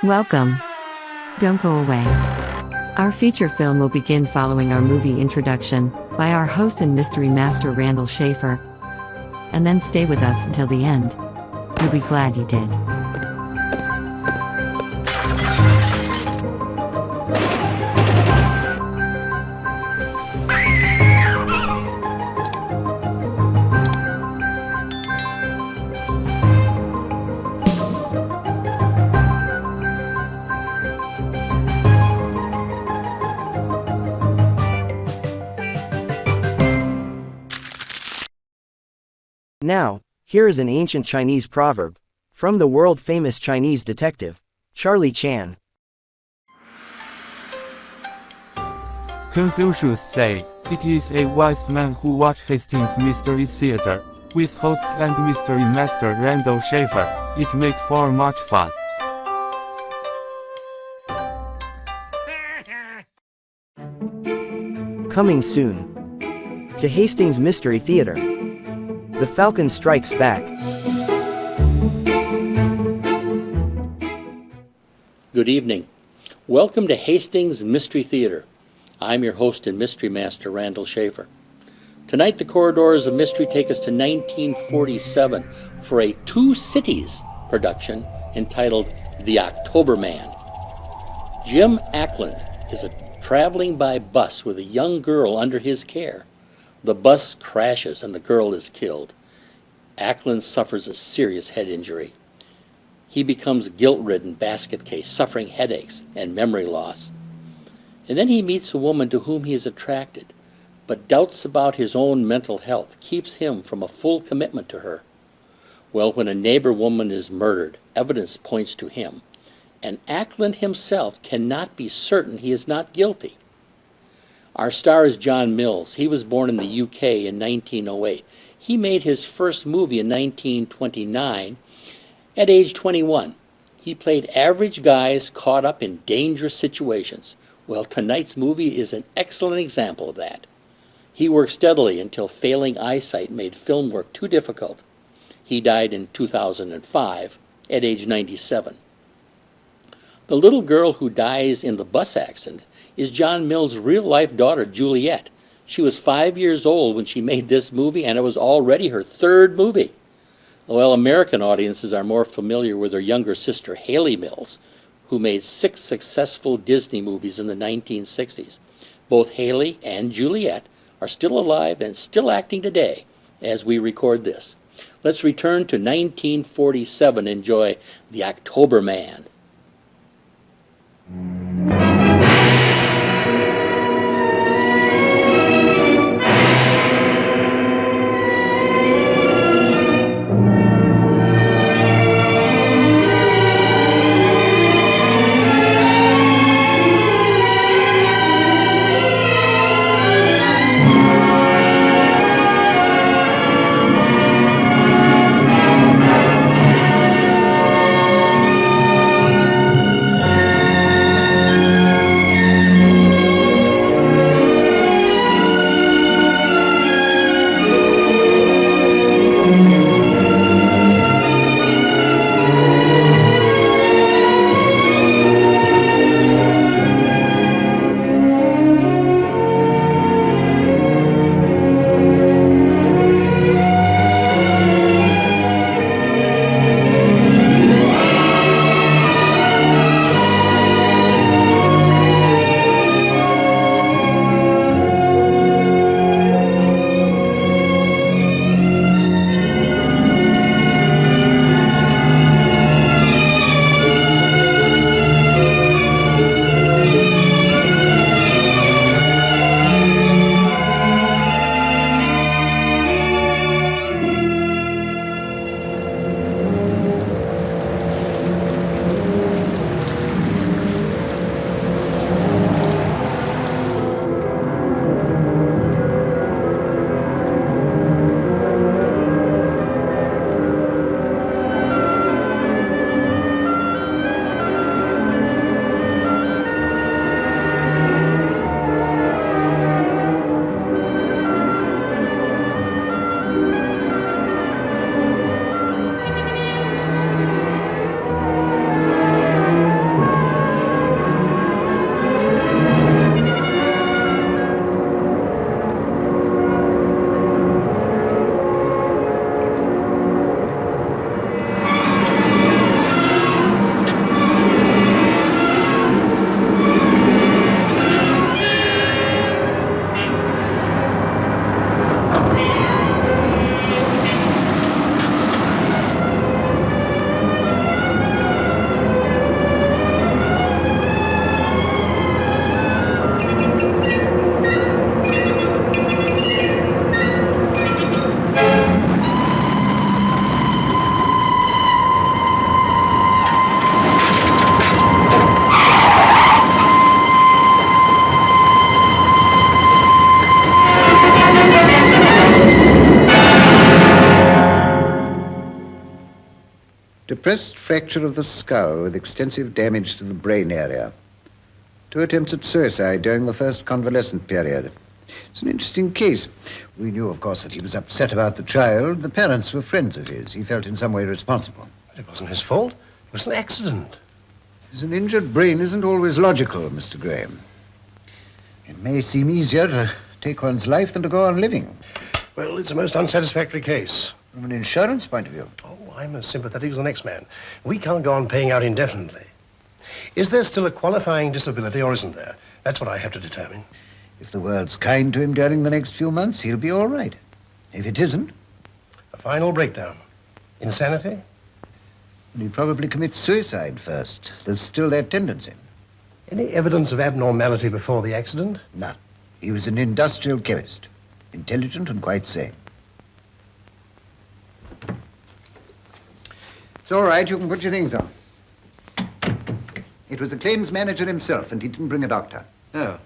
Welcome. Don't go away. Our feature film will begin following our movie introduction by our host and mystery master Randall Schaefer. And then stay with us until the end. You'll be glad you did. Now, here is an ancient Chinese proverb, from the world-famous Chinese detective, Charlie Chan. Confucius say, it is a wise man who watch Hastings Mystery Theater, with host and mystery master Randall Schaefer. It make for much fun. Coming soon to Hastings Mystery Theater. The Falcon Strikes Back. Good evening. Welcome to Hastings Mystery Theater. I'm your host and mystery master, Randall Schaefer. Tonight, the corridors of mystery take us to 1947 for a Two Cities production entitled The October Man. Jim Ackland is traveling by bus with a young girl under his care. The bus crashes and the girl is killed. Ackland suffers a serious head injury. He becomes guilt-ridden basket case, suffering headaches and memory loss. And then he meets a woman to whom he is attracted, but doubts about his own mental health keeps him from a full commitment to her. Well, when a neighbor woman is murdered, evidence points to him, and Ackland himself cannot be certain he is not guilty. Our star is John Mills. He was born in the UK in 1908. He made his first movie in 1929 at age 21. He played average guys caught up in dangerous situations. Well, tonight's movie is an excellent example of that. He worked steadily until failing eyesight made film work too difficult. He died in 2005 at age 97. The little girl who dies in the bus accident is John Mills' real-life daughter, Juliet. She was 5 years old when she made this movie, and it was already her third movie. Well, American audiences are more familiar with her younger sister, Haley Mills, who made 6 successful Disney movies in the 1960s. Both Haley and Juliet are still alive and still acting today as we record this. Let's return to 1947 and enjoy The October Man. Depressed fracture of the skull with extensive damage to the brain area. 2 attempts at suicide during the first convalescent period. It's an interesting case. We knew, of course, that he was upset about the child. The parents were friends of his. He felt in some way responsible. But it wasn't his fault. It was an accident. An injured brain isn't always logical, Mr. Graham. It may seem easier to take one's life than to go on living. Well, it's a most unsatisfactory case. From an insurance point of view. Oh, I'm as sympathetic as the next man. We can't go on paying out indefinitely. Is there still a qualifying disability or isn't there? That's what I have to determine. If the world's kind to him during the next few months, he'll be all right. If it isn't... A final breakdown. Insanity? He'd probably commit suicide first. There's still that tendency. Any evidence of abnormality before the accident? None. He was an industrial chemist. Intelligent and quite sane. It's all right. You can put your things on. It was the claims manager himself, and he didn't bring a doctor. Oh.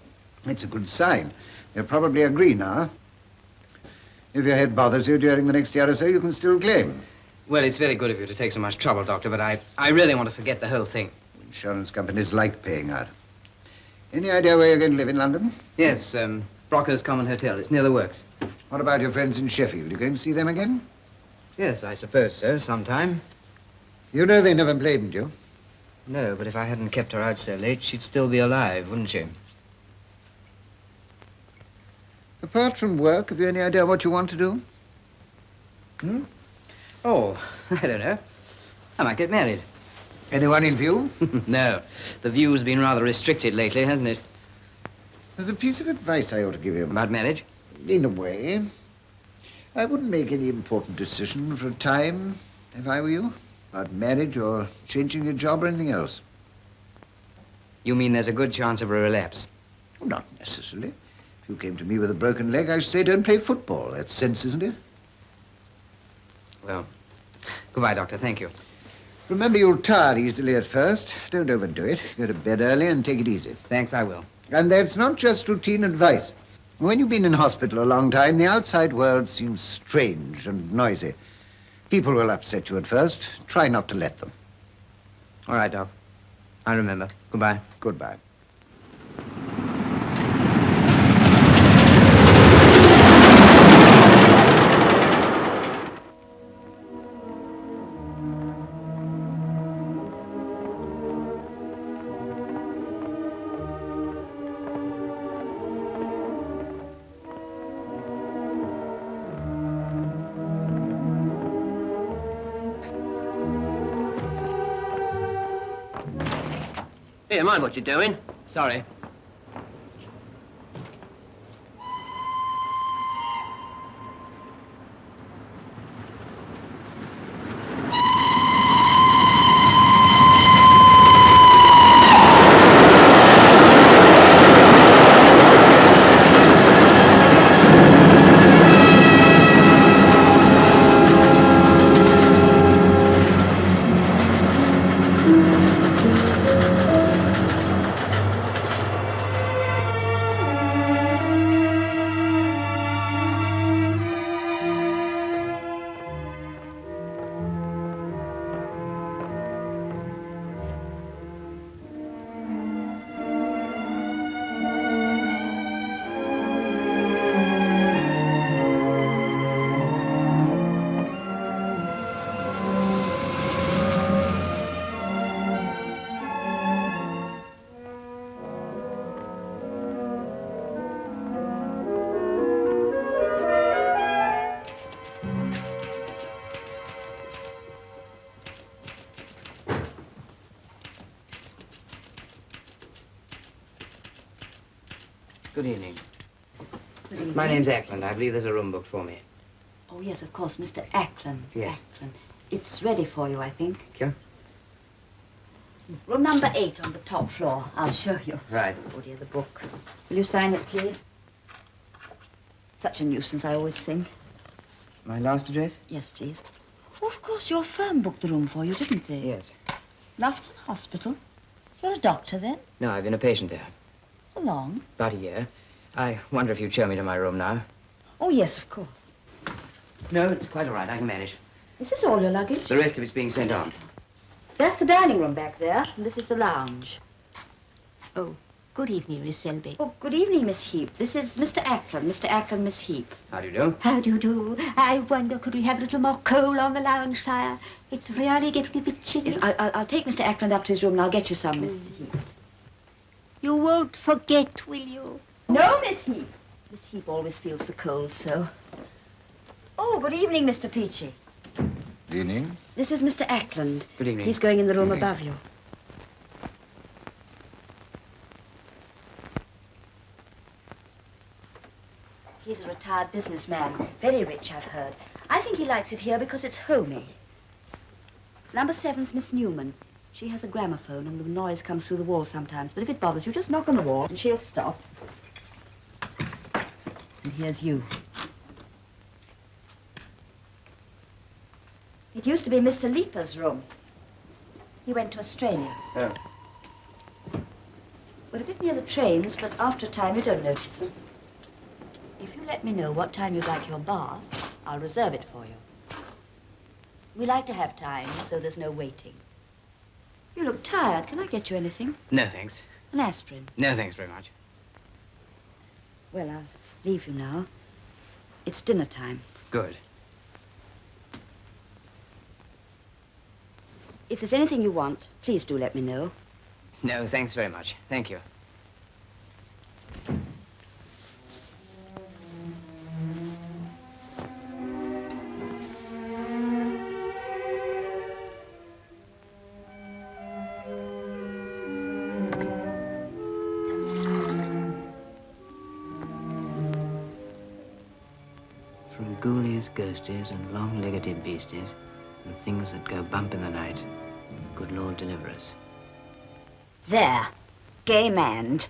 It's a good sign. They'll probably agree now. If your head bothers you during the next year or so, you can still claim. Well, it's very good of you to take so much trouble, Doctor, but I really want to forget the whole thing. Insurance companies like paying out. Any idea where you're going to live in London? Yes, Brocker's Common Hotel. It's near the works. What about your friends in Sheffield? You going to see them again? Yes, I suppose so, sometime. You know they never blamed you. No, but if I hadn't kept her out so late, she'd still be alive, wouldn't she? Apart from work, have you any idea what you want to do? Hmm? Oh, I don't know. I might get married. Anyone in view? No. The view's been rather restricted lately, hasn't it? There's a piece of advice I ought to give you. About marriage? In a way. I wouldn't make any important decision for a time, if I were you, about marriage or changing your job or anything else. You mean there's a good chance of a relapse? Well, not necessarily. If you came to me with a broken leg, I should say don't play football. That's sense, isn't it? Well, goodbye, Doctor. Thank you. Remember, you'll tire easily at first. Don't overdo it. Go to bed early and take it easy. Thanks, I will. And that's not just routine advice. When you've been in hospital a long time, the outside world seems strange and noisy. People will upset you at first. Try not to let them. All right, Doc. I remember. Goodbye. Goodbye. Here, mind what you're doing. Sorry. Good evening. Good evening. My name's Ackland. I believe there's a room booked for me. Oh, yes, of course, Mr. Ackland. Yes. Ackland. It's ready for you, I think. Thank you. Room number 8 on the top floor. I'll show you. Right. Oh, dear, the book. Will you sign it, please? Such a nuisance, I always think. My last address? Yes, please. Oh, of course, your firm booked the room for you, didn't they? Yes. Lufton Hospital. You're a doctor, then? No, I've been a patient there. For long? About a year. I wonder if you'd show me to my room now. Oh, yes, of course. No, it's quite all right. I can manage. Is this all your luggage? The rest of it's being sent on. That's the dining room back there, and this is the lounge. Oh, good evening, Miss Selby. Oh, good evening, Miss Heap. This is Mr. Ackland. Mr. Ackland, Miss Heap. How do you do? How do you do? I wonder, could we have a little more coal on the lounge fire? It's really getting a bit chilly. Yes, I'll take Mr. Ackland up to his room and I'll get you some, Miss Heap. You won't forget, will you? No, Miss Heap. Miss Heap always feels the cold so. Oh, good evening, Mr. Peachy. Good evening. This is Mr. Ackland. Good evening. He's going in the room above you. He's a retired businessman. Very rich, I've heard. I think he likes it here because it's homey. Number 7's Miss Newman. She has a gramophone and the noise comes through the wall sometimes. But if it bothers you, just knock on the wall and she'll stop. And here's you. It used to be Mr. Leaper's room. He went to Australia. Oh. We're a bit near the trains, but after a time you don't notice them. If you let me know what time you'd like your bath, I'll reserve it for you. We like to have time, so there's no waiting. You look tired. Can I get you anything? No, thanks. An aspirin? No, thanks very much. Well, I'll leave you now. It's dinner time. Good. If there's anything you want, please do let me know. No, thanks very much. Thank you. From ghoulies, ghosties, and long-legged beasties, and things that go bump in the night, good Lord deliver us. There. Game hand.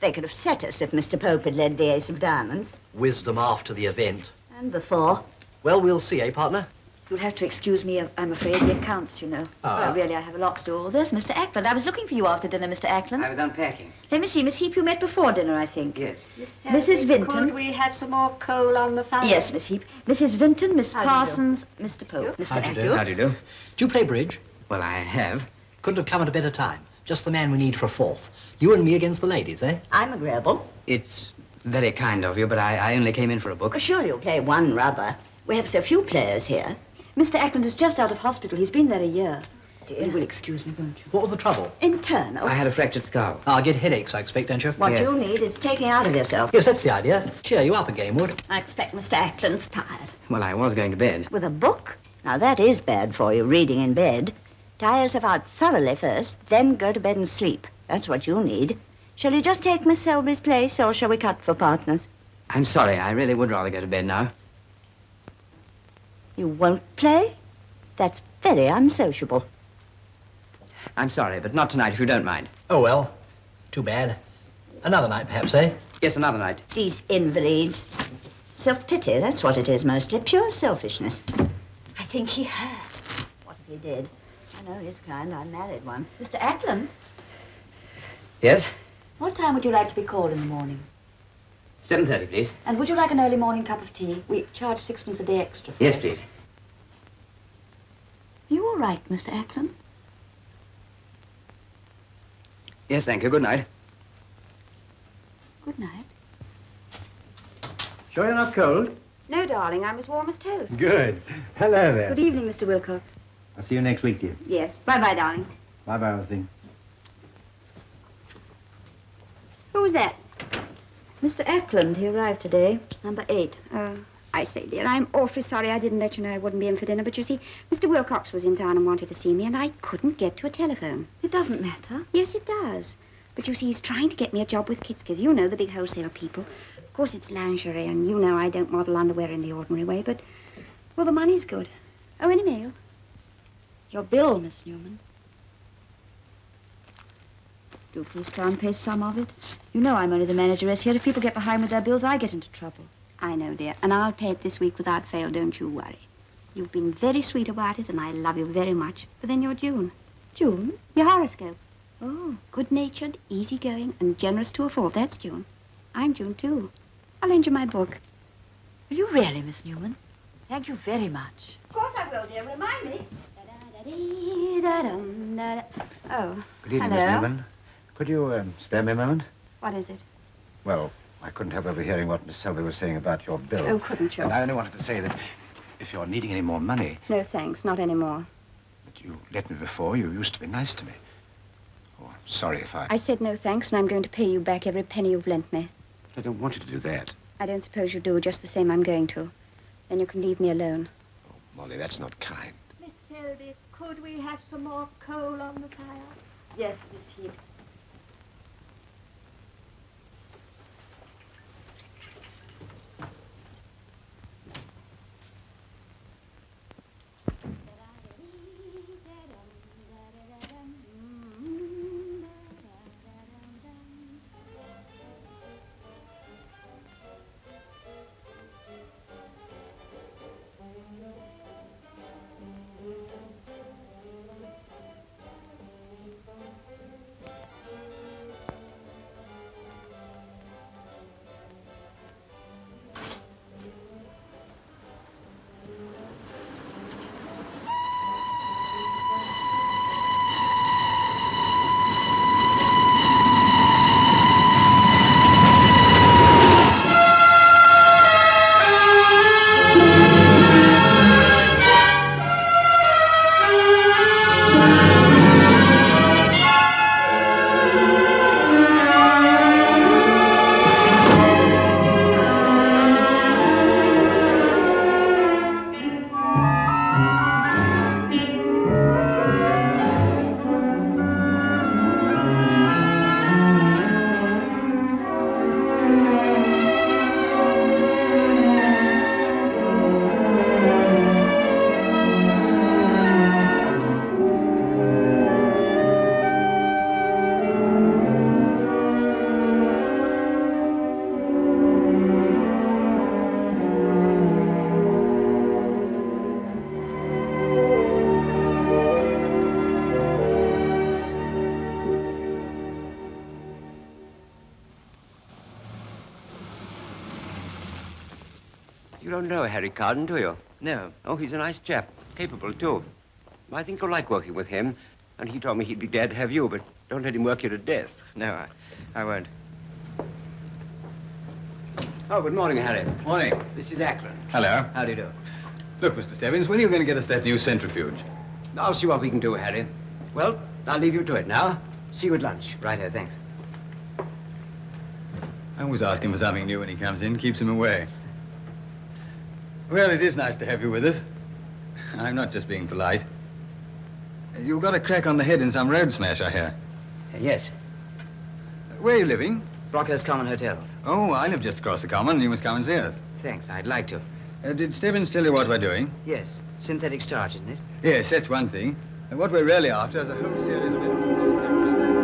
They could have set us if Mr. Pope had led the ace of diamonds. Wisdom after the event. And before. Well, we'll see, eh, partner? You'll have to excuse me, I'm afraid, the accounts, you know. Well, really, I have a lot to do. Oh, there's Mr. Ackland. I was looking for you after dinner, Mr. Ackland. I was unpacking. Let me see, Miss Heap, you met before dinner, I think. Yes. Mrs. Vinton. Could we have some more coal on the fire? Yes, Miss Heap. Mrs. Vinton, Miss How do you Parsons, Mr. Pope, Mr. How do you do? Ackland. How do you do? Do you play bridge? Well, I have. Couldn't have come at a better time. Just the man we need for a fourth. You and me against the ladies, eh? I'm agreeable. It's very kind of you, but I only came in for a book. Sure, you'll play one rubber. We have so few players here. Mr. Ackland is just out of hospital. He's been there a year. Dear. You will excuse me, won't you? What was the trouble? Internal. I had a fractured skull. I'll get headaches, I expect, don't you? What Yes. you need is taking out of yourself. Yes, that's the idea. Cheer you up again, Wood. I expect Mr. Ackland's tired. Well, I was going to bed. With a book? Now, that is bad for you, reading in bed. Tire yourself out thoroughly first, then go to bed and sleep. That's what you need. Shall you just take Miss Selby's place, or shall we cut for partners? I'm sorry. I really would rather go to bed now. You won't play? That's very unsociable. I'm sorry, but not tonight, if you don't mind. Oh, well. Too bad. Another night, perhaps, eh? Yes, another night. These invalids. Self-pity, that's what it is mostly. Pure selfishness. I think he heard what he did. I know his kind. I married one. Mr. Ackland, Yes? what time would you like to be called in the morning? 7:30, please. And would you like an early morning cup of tea? We charge 6 a day extra. Yes, please. Are you all right, Mr. Ackland? Yes, thank you. Good night. Good night. Sure you're not cold? No, darling, I'm as warm as toast. Good. Hello there. Good evening, Mr. Wilcox. I'll see you next week, dear. Yes. Bye-bye, darling. Bye-bye, old thing. Who's that? Mr. Ackland. He arrived today. Number 8. I say, dear, I'm awfully sorry I didn't let you know I wouldn't be in for dinner, but you see, Mr. Wilcox was in town and wanted to see me, and I couldn't get to a telephone. It doesn't matter. Yes, it does. But you see, he's trying to get me a job with Kitskis. You know, the big wholesale people. Of course, it's lingerie, and you know I don't model underwear in the ordinary way, but, well, the money's good. Oh, any mail? Your bill, Miss Newman. Do please try and pay some of it. You know I'm only the manageress here. If people get behind with their bills, I get into trouble. I know, dear, and I'll pay it this week without fail, don't you worry. You've been very sweet about it, and I love you very much. But then you're June. June? Your horoscope. Oh. Good-natured, easygoing, and generous to a fault. That's June. I'm June, too. I'll lend you my book. Will you really, Miss Newman? Thank you very much. Of course I will, dear. Remind me. Oh, Good evening, hello. Miss Newman. Could you spare me a moment? What is it? Well, I couldn't help overhearing what Miss Selby was saying about your bill. Oh, couldn't you? And I only wanted to say that if you're needing any more money, No, thanks. Not anymore. but you let me before. You used to be nice to me. Oh, I'm sorry if I said no thanks, and I'm going to pay you back every penny you've lent me. I don't want you to do that. I don't suppose you do. Just the same, I'm going to. Then you can leave me alone. Oh, Molly, that's not kind. Miss Selby, could we have some more coal on the fire? Yes, Miss Heath. You don't know Harry Carden, do you? No. Oh, he's a nice chap. Capable, too. I think you'll like working with him. And he told me he'd be glad to have you, but don't let him work you to death. No, I won't. Oh, good morning, Harry. Morning. This is Ackland. Hello. How do you do? Look, Mr. Stebbins, when are you going to get us that new centrifuge? I'll see what we can do, Harry. Well, I'll leave you to it now. See you at lunch. Righto, thanks. I always ask him for something new when he comes in. Keeps him away. Well, it is nice to have you with us. I'm not just being polite. You've got a crack on the head in some road smash, I hear. Yes. Where are you living? Brockhurst Common Hotel. Oh, I live just across the common. You must come and see us. Thanks, I'd like to. Did Stebbins tell you what we're doing? Yes, synthetic starch, isn't it? Yes, that's one thing. And what we're really after is a whole series of...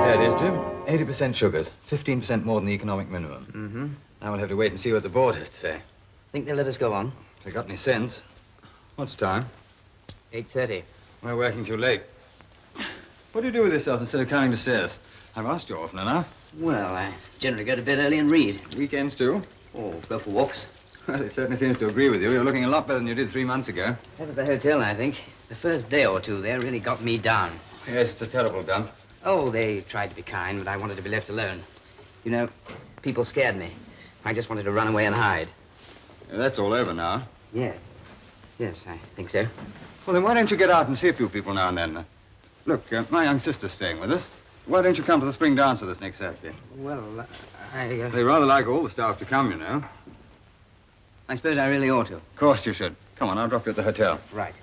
There it is, Jim. 80% sugars, 15% more than the economic minimum. Mm-hmm. Now we'll have to wait and see what the board has to say. Think they'll let us go on? If they got any sense. What's time? 8:30. We're working too late. What do you do with yourself instead of coming to see us? I've asked you often enough. Well, I generally go to bed early and read. Weekends, too? Oh, go for walks. Well, it certainly seems to agree with you. You're looking a lot better than you did 3 months ago. That was the hotel, I think. The first day or two there really got me down. Yes, it's a terrible dump. Oh, they tried to be kind, but I wanted to be left alone. You know, people scared me. I just wanted to run away and hide. Yeah, that's all over now. Yes. Yes, I think so. Well, then why don't you get out and see a few people now and then? Look, my young sister's staying with us. Why don't you come to the spring dance with us next Saturday? Well, They rather like all the staff to come, you know. I suppose I really ought to. Of course you should. Come on, I'll drop you at the hotel. Right.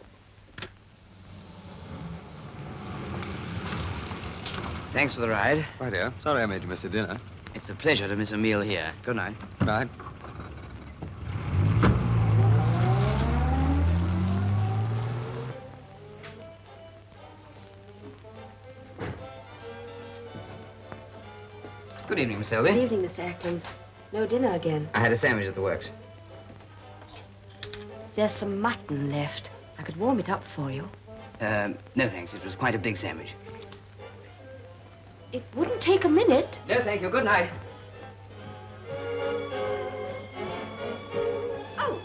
Thanks for the ride. Right here. Sorry I made you miss your dinner. It's a pleasure to miss a meal here. Good night. Right. Good evening, Miss Selby. Good evening, Mr. Ackland. No dinner again. I had a sandwich at the works. There's some mutton left. I could warm it up for you. No thanks. It was quite a big sandwich. It wouldn't take a minute. No, thank you. Good night. Oh,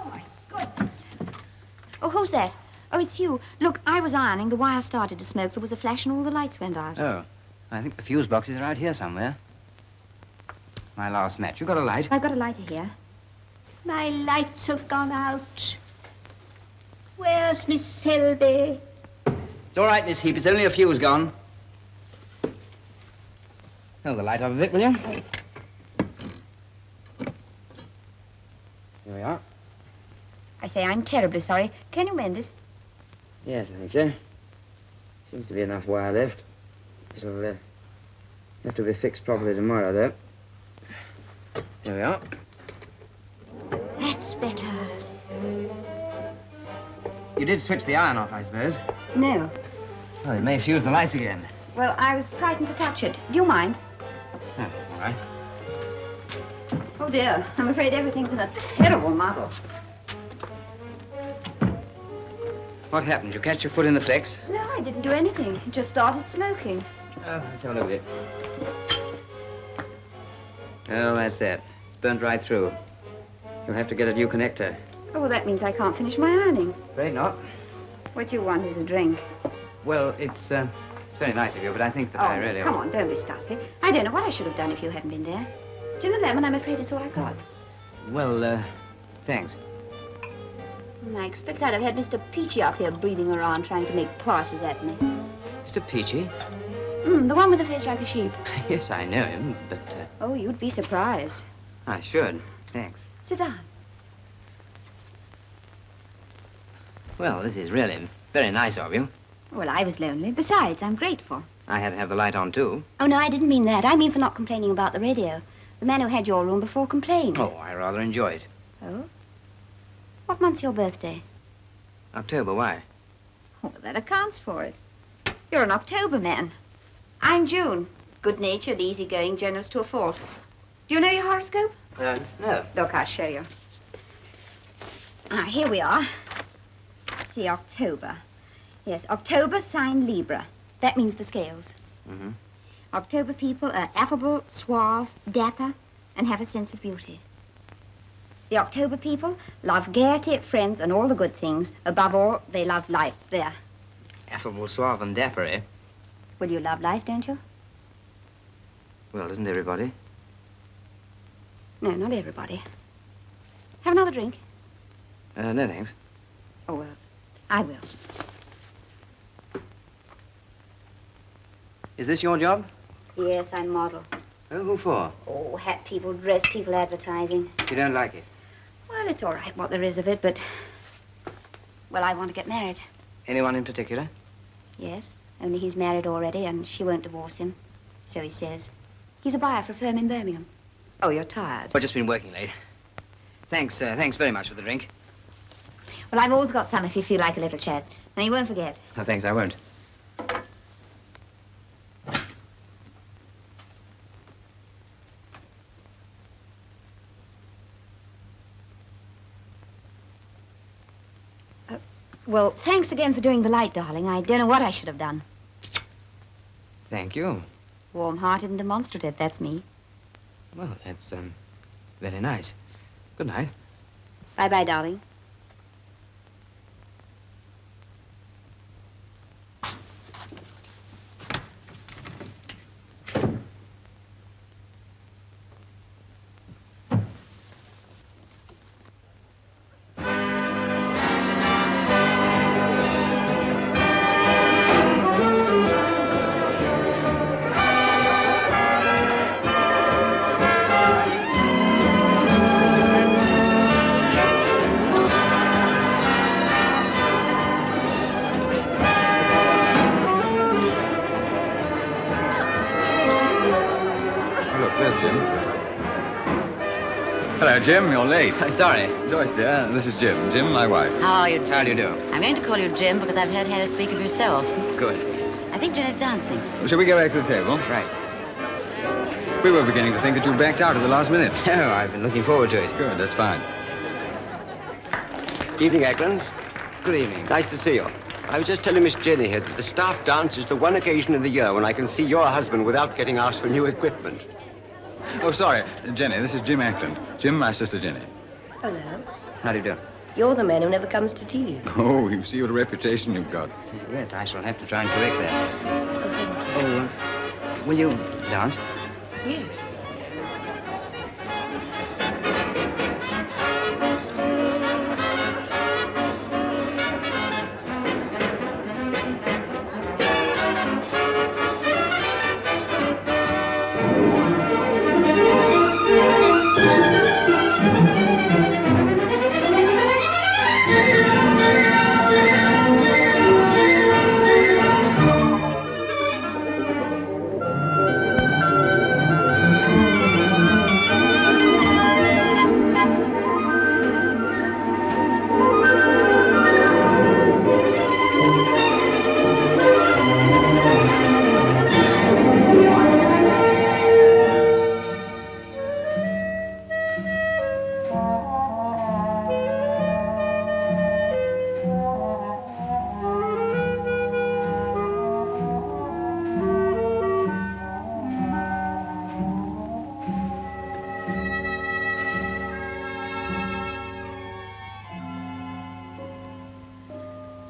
my goodness. Oh, who's that? Oh, it's you. Look, I was ironing. The wire started to smoke. There was a flash and all the lights went out. Oh, I think the fuse boxes are out here somewhere. My last match. You got a light? I've got a lighter here. My lights have gone out. Where's Miss Selby? It's all right, Miss Heap. It's only a fuse gone. Hold the light off a bit, will you? Here we are. I say, I'm terribly sorry. Can you mend it? Yes, I think so. Seems to be enough wire left. It'll have to be fixed properly tomorrow, though. Here we are. That's better. You did switch the iron off, I suppose. No. Well, it may fuse the lights again. Well, I was frightened to touch it. Do you mind? Oh, all right. Oh, dear. I'm afraid everything's in a terrible muddle. What happened? Did you catch your foot in the flex? No, I didn't do anything. It just started smoking. Oh, let's have a look at it. Oh, that's that. It's burnt right through. You'll have to get a new connector. Oh, well, that means I can't finish my ironing. Afraid not. What you want is a drink. Well, it's very nice of you, but I think that I really... come on, don't be stuffy. I don't know what I should have done if you hadn't been there. Gin and lemon, I'm afraid it's all I got. Well, thanks. I expect I'd have had Mr. Peachy up here breathing around trying to make passes at me. Mr. Peachy? The one with the face like a sheep. Yes, I know him, but... Oh, you'd be surprised. I should. Thanks. Sit down. Well, this is really very nice of you. Well, I was lonely. Besides, I'm grateful. I had to have the light on, too. Oh, no, I didn't mean that. I mean for not complaining about the radio. The man who had your room before complained. Oh, I rather enjoyed it. Oh? What month's your birthday? October, why? Oh, that accounts for it. You're an October man. I'm June. Good-natured, easygoing, generous to a fault. Do you know your horoscope? No. Look, I'll show you. Here we are. See, October. Yes, October, sign Libra. That means the scales. Mm-hmm. October people are affable, suave, dapper, and have a sense of beauty. The October people love gaiety, friends, and all the good things. Above all, they love life. There. Affable, suave, and dapper, eh? Well, you love life, don't you? Well, isn't everybody? No, not everybody. Have another drink? No, thanks. Oh, well, I will. Is this your job? Yes, I'm model. Oh, who for? Oh, hat people, dress people, advertising. You don't like it? Well, it's all right what there is of it, but... Well, I want to get married. Anyone in particular? Yes, only he's married already, and she won't divorce him. So he says. He's a buyer for a firm in Birmingham. Oh, you're tired. I've just been working late. Thanks very much for the drink. Well, I've always got some if you feel like a little chat. Now, you won't forget. No, thanks, I won't. Well, thanks again for doing the light, darling. I don't know what I should have done. Thank you. Warm-hearted and demonstrative, that's me. Well, that's, very nice. Good night. Bye-bye, darling. Hello, Jim. You're late. Sorry. Joyce, dear, this is Jim. Jim, my wife. How are you? How do you do? I'm going to call you Jim because I've heard Harry speak of yourself. Good. I think Jenny's dancing. Well, shall we go back to the table? Right. We were beginning to think that you backed out at the last minute. No, I've been looking forward to it. Good, that's fine. Evening, Ackland. Good evening. Nice to see you. I was just telling Miss Jenny here that the staff dance is the one occasion in the year when I can see your husband without getting asked for new equipment. Oh, sorry. Jenny, this is Jim Ackland. Jim, my sister Jenny. Hello. How do you do? You're the man who never comes to tea. Oh, you see what a reputation you've got. Yes, I shall have to try and correct that. Oh, will you dance? Yes.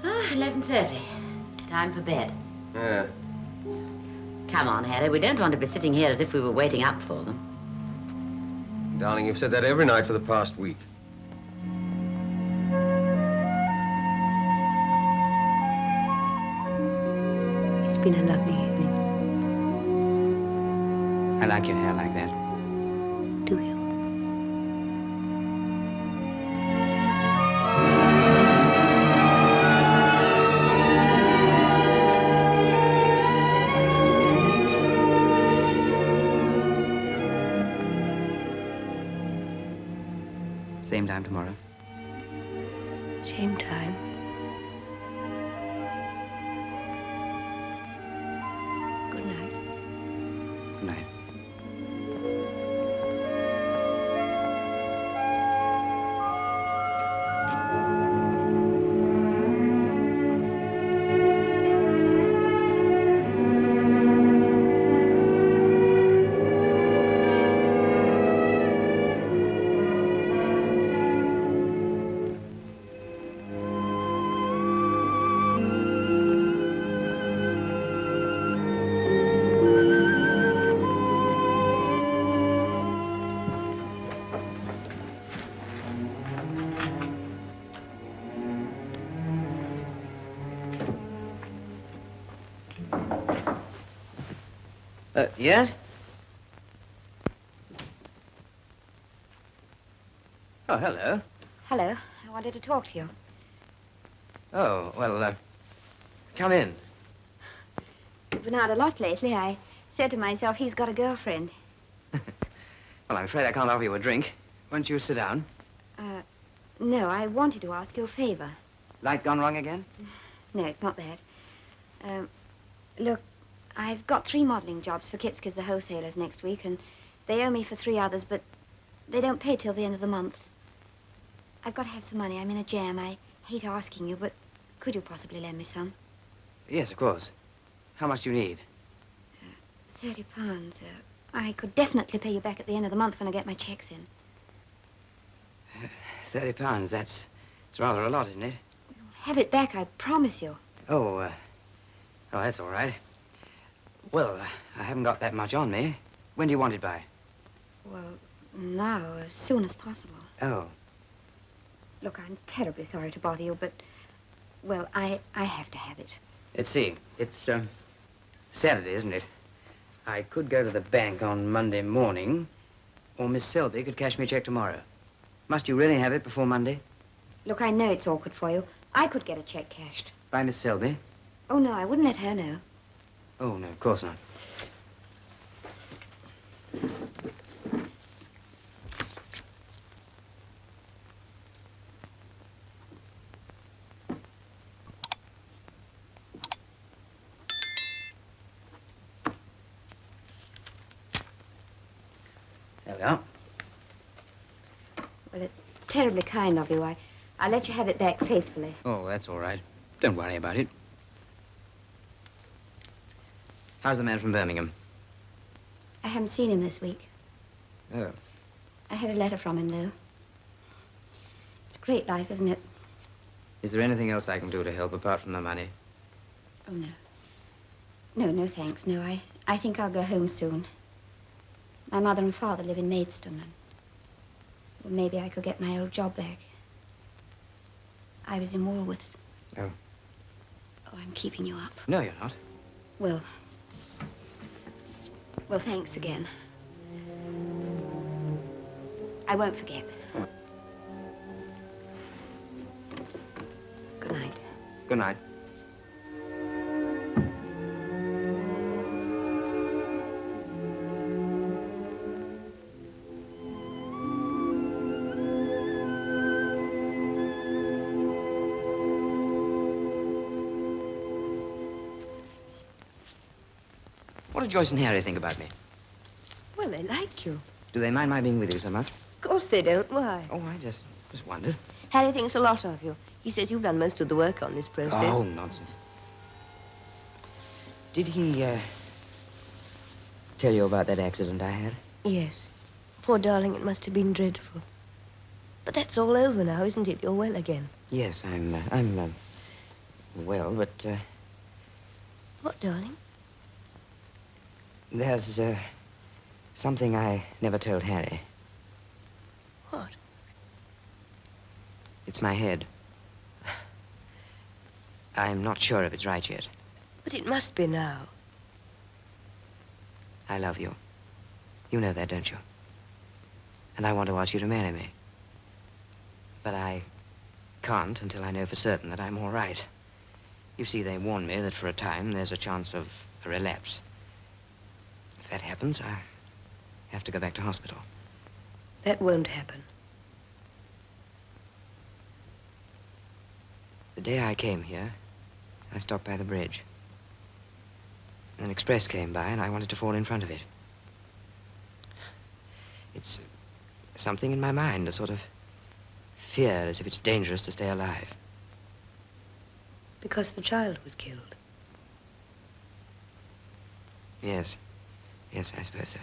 Oh, 11:30. Time for bed. Yeah. Come on, Harry. We don't want to be sitting here as if we were waiting up for them. Darling, you've said that every night for the past week. It's been a lovely evening. I like your hair like that. Do you? Same time tomorrow. Same time. Good night. Good night. Yes? Oh, hello. Hello. I wanted to talk to you. Oh, well, come in. You've been out a lot lately. I said to myself, he's got a girlfriend. Well, I'm afraid I can't offer you a drink. Why don't you sit down? No, I wanted to ask you a favor. Light gone wrong again? No, it's not that. Look, I've got 3 modeling jobs for Kitska's, the wholesalers, next week, and they owe me for 3 others, but they don't pay till the end of the month. I've got to have some money. I'm in a jam. I hate asking you, but could you possibly lend me some? Yes, of course. How much do you need? £30. I could definitely pay you back at the end of the month when I get my checks in. £30, that's rather a lot, isn't it? Have it back, I promise you. Oh, that's all right. Well, I haven't got that much on me. When do you want it by? Well, now, as soon as possible. Oh. Look, I'm terribly sorry to bother you, but, well, I have to have it. Let's see. It's, Saturday, isn't it? I could go to the bank on Monday morning, or Miss Selby could cash me a check tomorrow. Must you really have it before Monday? Look, I know it's awkward for you. I could get a check cashed. By Miss Selby? Oh, no, I wouldn't let her know. Oh, no, of course not. There we are. Well, it's terribly kind of you. I'll let you have it back faithfully. Oh, that's all right. Don't worry about it. How's the man from Birmingham? I haven't seen him this week. Oh. I had a letter from him, though. It's a great life, isn't it? Is there anything else I can do to help apart from the money? Oh, no. No, thanks. No, I think I'll go home soon. My mother and father live in Maidstone, and well, maybe I could get my old job back. I was in Woolworths. Oh. Oh, I'm keeping you up. No, you're not. Well, thanks again. I won't forget. Good night. Good night. What do Joyce and Harry think about me? Well, they like you. Do they mind my being with you so much? Of course they don't. Why? Oh, I just wondered. Harry thinks a lot of you. He says you've done most of the work on this process. Oh, nonsense. Did he, tell you about that accident I had? Yes. Poor darling, it must have been dreadful. But that's all over now, isn't it? You're well again. Yes, I'm well, but, What, darling? there's, something I never told Harry. What? It's my head. I'm not sure if it's right yet. But it must be now. I love you. You know that, don't you? And I want to ask you to marry me. But I can't until I know for certain that I'm all right. You see, they warn me that for a time there's a chance of a relapse. If that happens, I have to go back to hospital. That won't happen. The day I came here, I stopped by the bridge. An express came by, and I wanted to fall in front of it. It's something in my mind, a sort of fear, as if it's dangerous to stay alive. Because the child was killed. Yes. Yes, I suppose so.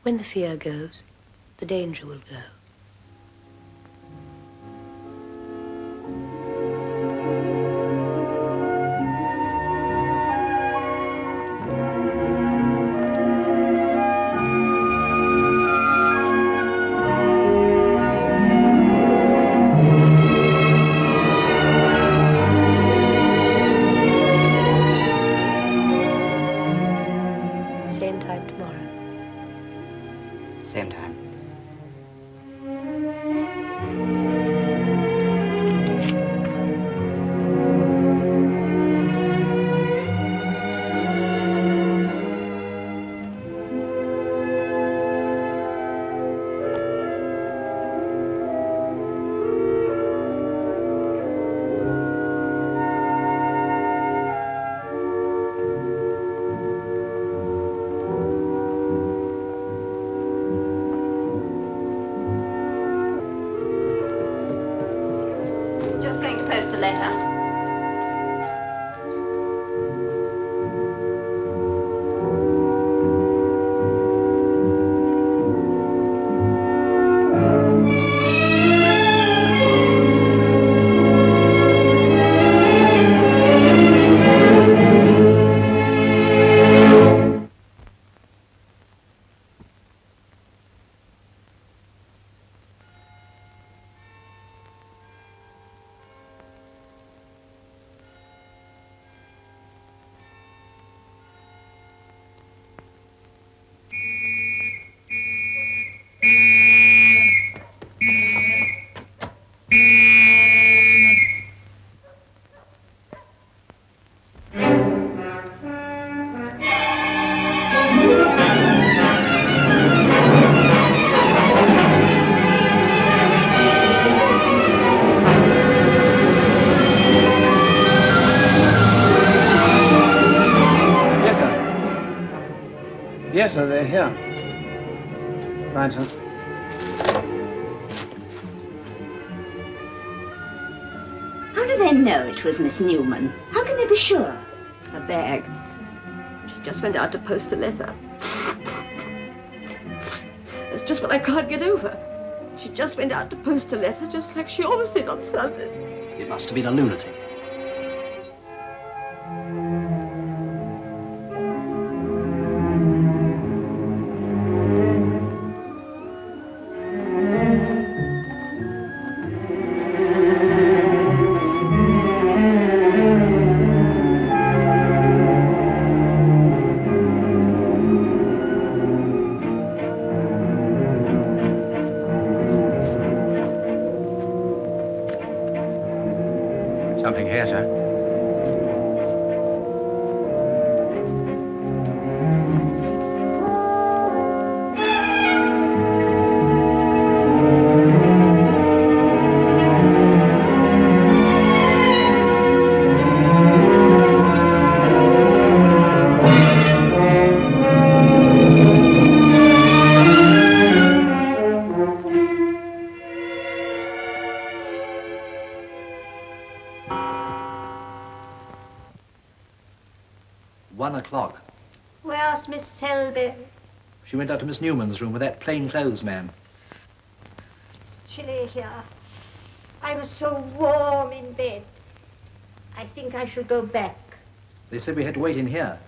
When the fear goes, the danger will go. Same time tomorrow. Same time. Just going to post a letter. Yes, sir, they're here. Right, sir. How do they know it was Miss Newman? How can they be sure? A bag. She just went out to post a letter. That's just what I can't get over. She just went out to post a letter just like she always did on Sunday. It must have been a lunatic. Something here, sir. Where's Miss Selby? She went out to Miss Newman's room with that plainclothes man. It's chilly here. I was so warm in bed. I think I shall go back. They said we had to wait in here.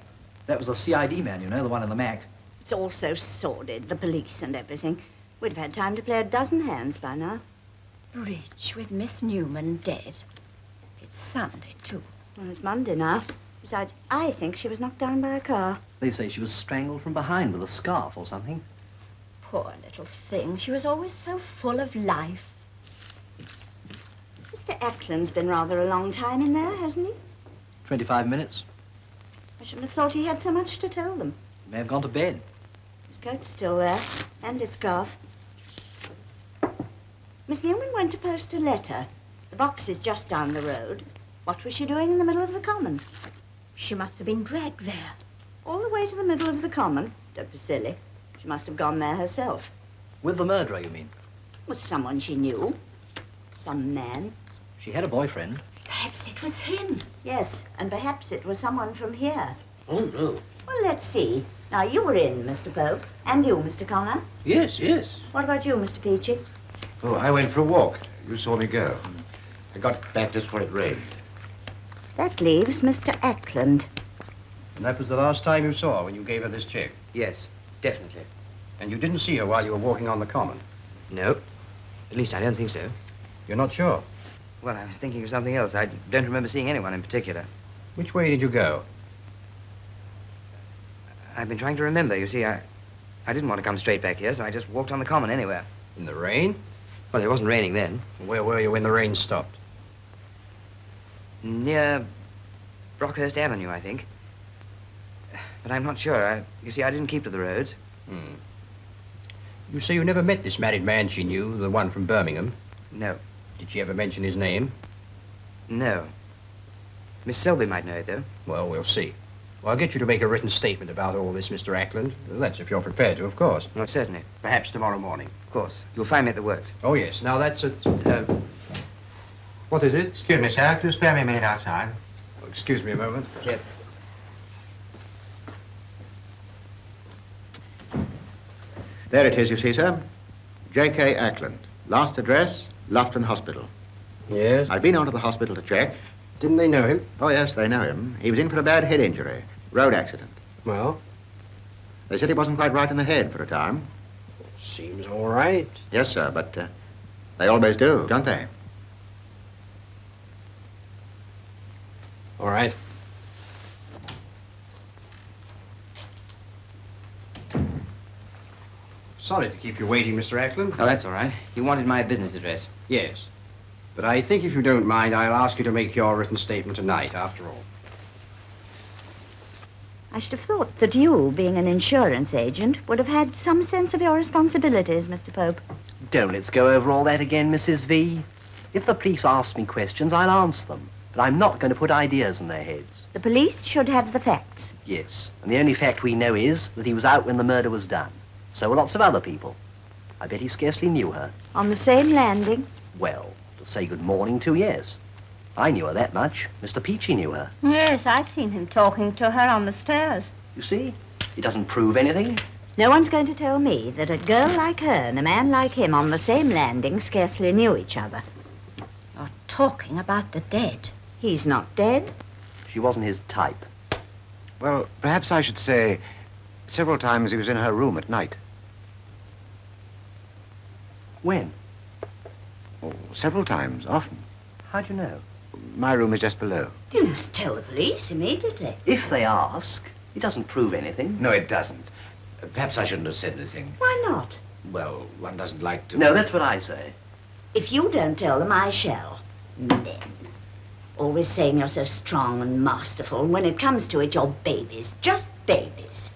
That was a CID man, you know, the one in the Mac. It's all so sordid, the police and everything. We'd have had time to play a dozen hands by now. Bridge with Miss Newman dead. It's Sunday, too. Well, it's Monday now. Besides, I think she was knocked down by a car. They say she was strangled from behind with a scarf or something. Poor little thing. She was always so full of life. Mr. Ackland's been rather a long time in there, hasn't he? 25 minutes. I shouldn't have thought he had so much to tell them. He may have gone to bed. His coat's still there, and his scarf. Miss Newman went to post a letter. The box is just down the road. What was she doing in the middle of the common? She must have been dragged there. All the way to the middle of the common? Don't be silly. She must have gone there herself. With the murderer, you mean? With someone she knew. Some man. She had a boyfriend. Perhaps it was him. Yes, and perhaps it was someone from here. Oh, no. Well, let's see. Now, you were in, Mr. Pope. And you, Mr. Connor. Yes, yes. What about you, Mr. Peachy? Oh, I went for a walk. You saw me go. I got back just before it rained. That leaves Mr. Ackland. And that was the last time you saw her when you gave her this check? Yes, definitely. And you didn't see her while you were walking on the common? No. At least I don't think so. You're not sure? Well, I was thinking of something else. I don't remember seeing anyone in particular. Which way did you go? I've been trying to remember. You see, I didn't want to come straight back here, so I just walked on the common anywhere. In the rain? Well, it wasn't raining then. Where were you when the rain stopped? Near Brockhurst Avenue, I think. But I'm not sure. You see, I didn't keep to the roads. You say you never met this married man she knew, the one from Birmingham? No. Did she ever mention his name? No. Miss Selby might know it, though. Well, we'll see. Well, I'll get you to make a written statement about all this, Mr. Ackland. That's if you're prepared to, of course. Well, certainly. Perhaps tomorrow morning. Of course. You'll find me at the works. Oh, yes. Now, that's it. What is it? Excuse me, sir. Could you spare me a minute outside? Oh, excuse me a moment. Yes. There it is, you see, sir. J.K. Ackland. Last address, Loughton Hospital. Yes? I've been on to the hospital to check. Didn't they know him? Oh, yes, they know him. He was in for a bad head injury. Road accident. Well? They said he wasn't quite right in the head for a time. Seems all right. Yes, sir, but they always do, don't they? All right. Sorry to keep you waiting, Mr. Ackland. Oh, that's all right. You wanted my business address. Yes. But I think if you don't mind, I'll ask you to make your written statement tonight, after all. I should have thought that you, being an insurance agent, would have had some sense of your responsibilities, Mr. Pope. Don't let's go over all that again, Mrs. V. If the police ask me questions, I'll answer them. But I'm not going to put ideas in their heads. The police should have the facts. Yes, and the only fact we know is that he was out when the murder was done. So were lots of other people. I bet he scarcely knew her. On the same landing? Well, to say good morning to, yes. I knew her that much. Mr. Peachy knew her. Yes, I've seen him talking to her on the stairs. You see? It doesn't prove anything. No one's going to tell me that a girl like her and a man like him on the same landing scarcely knew each other. You're talking about the dead. He's not dead. She wasn't his type. Well, perhaps I should say several times he was in her room at night. When? Oh, several times, often. How'd you know? My room is just below. You must tell the police immediately. If they ask, it doesn't prove anything. No, it doesn't. Perhaps I shouldn't have said anything. Why not? Well, one doesn't like to... No, that's what I say. If you don't tell them, I shall. Then. Always saying you're so strong and masterful. When it comes to it, you're babies. Just babies.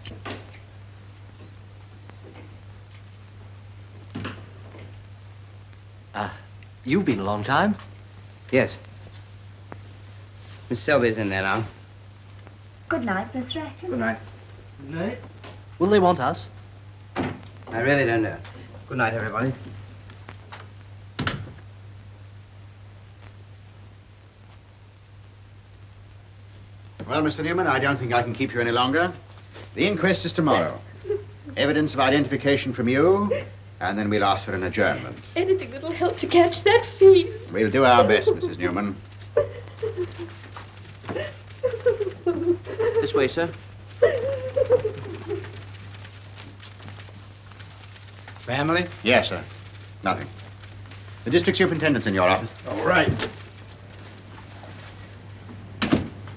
You've been a long time. Yes. Miss Selby's in there now. Good night, Mr. Atkins. Good night. Good night. Will they want us? I really don't know. Good night, everybody. Well, Mr. Newman, I don't think I can keep you any longer. The inquest is tomorrow. Evidence of identification from you, and then we'll ask for an adjournment. Anything that'll help to catch that fiend. We'll do our best, Mrs. Newman. This way, sir. Family? Yes, sir. Nothing. The district superintendent's in your office. All right.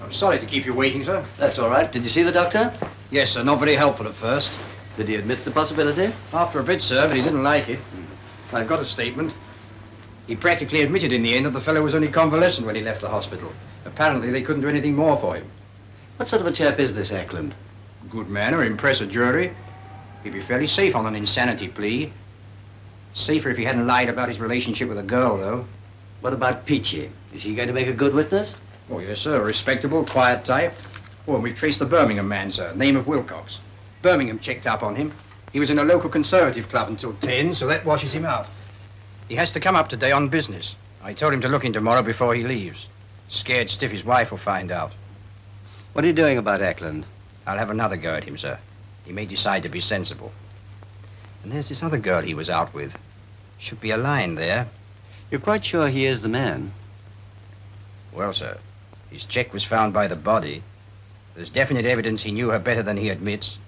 I'm sorry to keep you waiting, sir. That's all right. Did you see the doctor? Yes, sir. Not very helpful at first. Did he admit the possibility? After a bit, sir, but he didn't like it. I've got a statement. He practically admitted in the end that the fellow was only convalescent when he left the hospital. Apparently, they couldn't do anything more for him. What sort of a chap is this Ackland? Good manner, impress a jury. He'd be fairly safe on an insanity plea. Safer if he hadn't lied about his relationship with a girl, though. What about Peachy? Is he going to make a good witness? Oh, yes, sir. A respectable, quiet type. Oh, and we've traced the Birmingham man, sir. Name of Wilcox. Birmingham checked up on him. He was in a local conservative club until 10, so that washes him out. He has to come up today on business. I told him to look in tomorrow before he leaves. Scared stiff his wife will find out. What are you doing about Ackland? I'll have another go at him, sir. He may decide to be sensible. And there's this other girl he was out with. Should be a line there. You're quite sure he is the man? Well, sir, his check was found by the body. There's definite evidence he knew her better than he admits.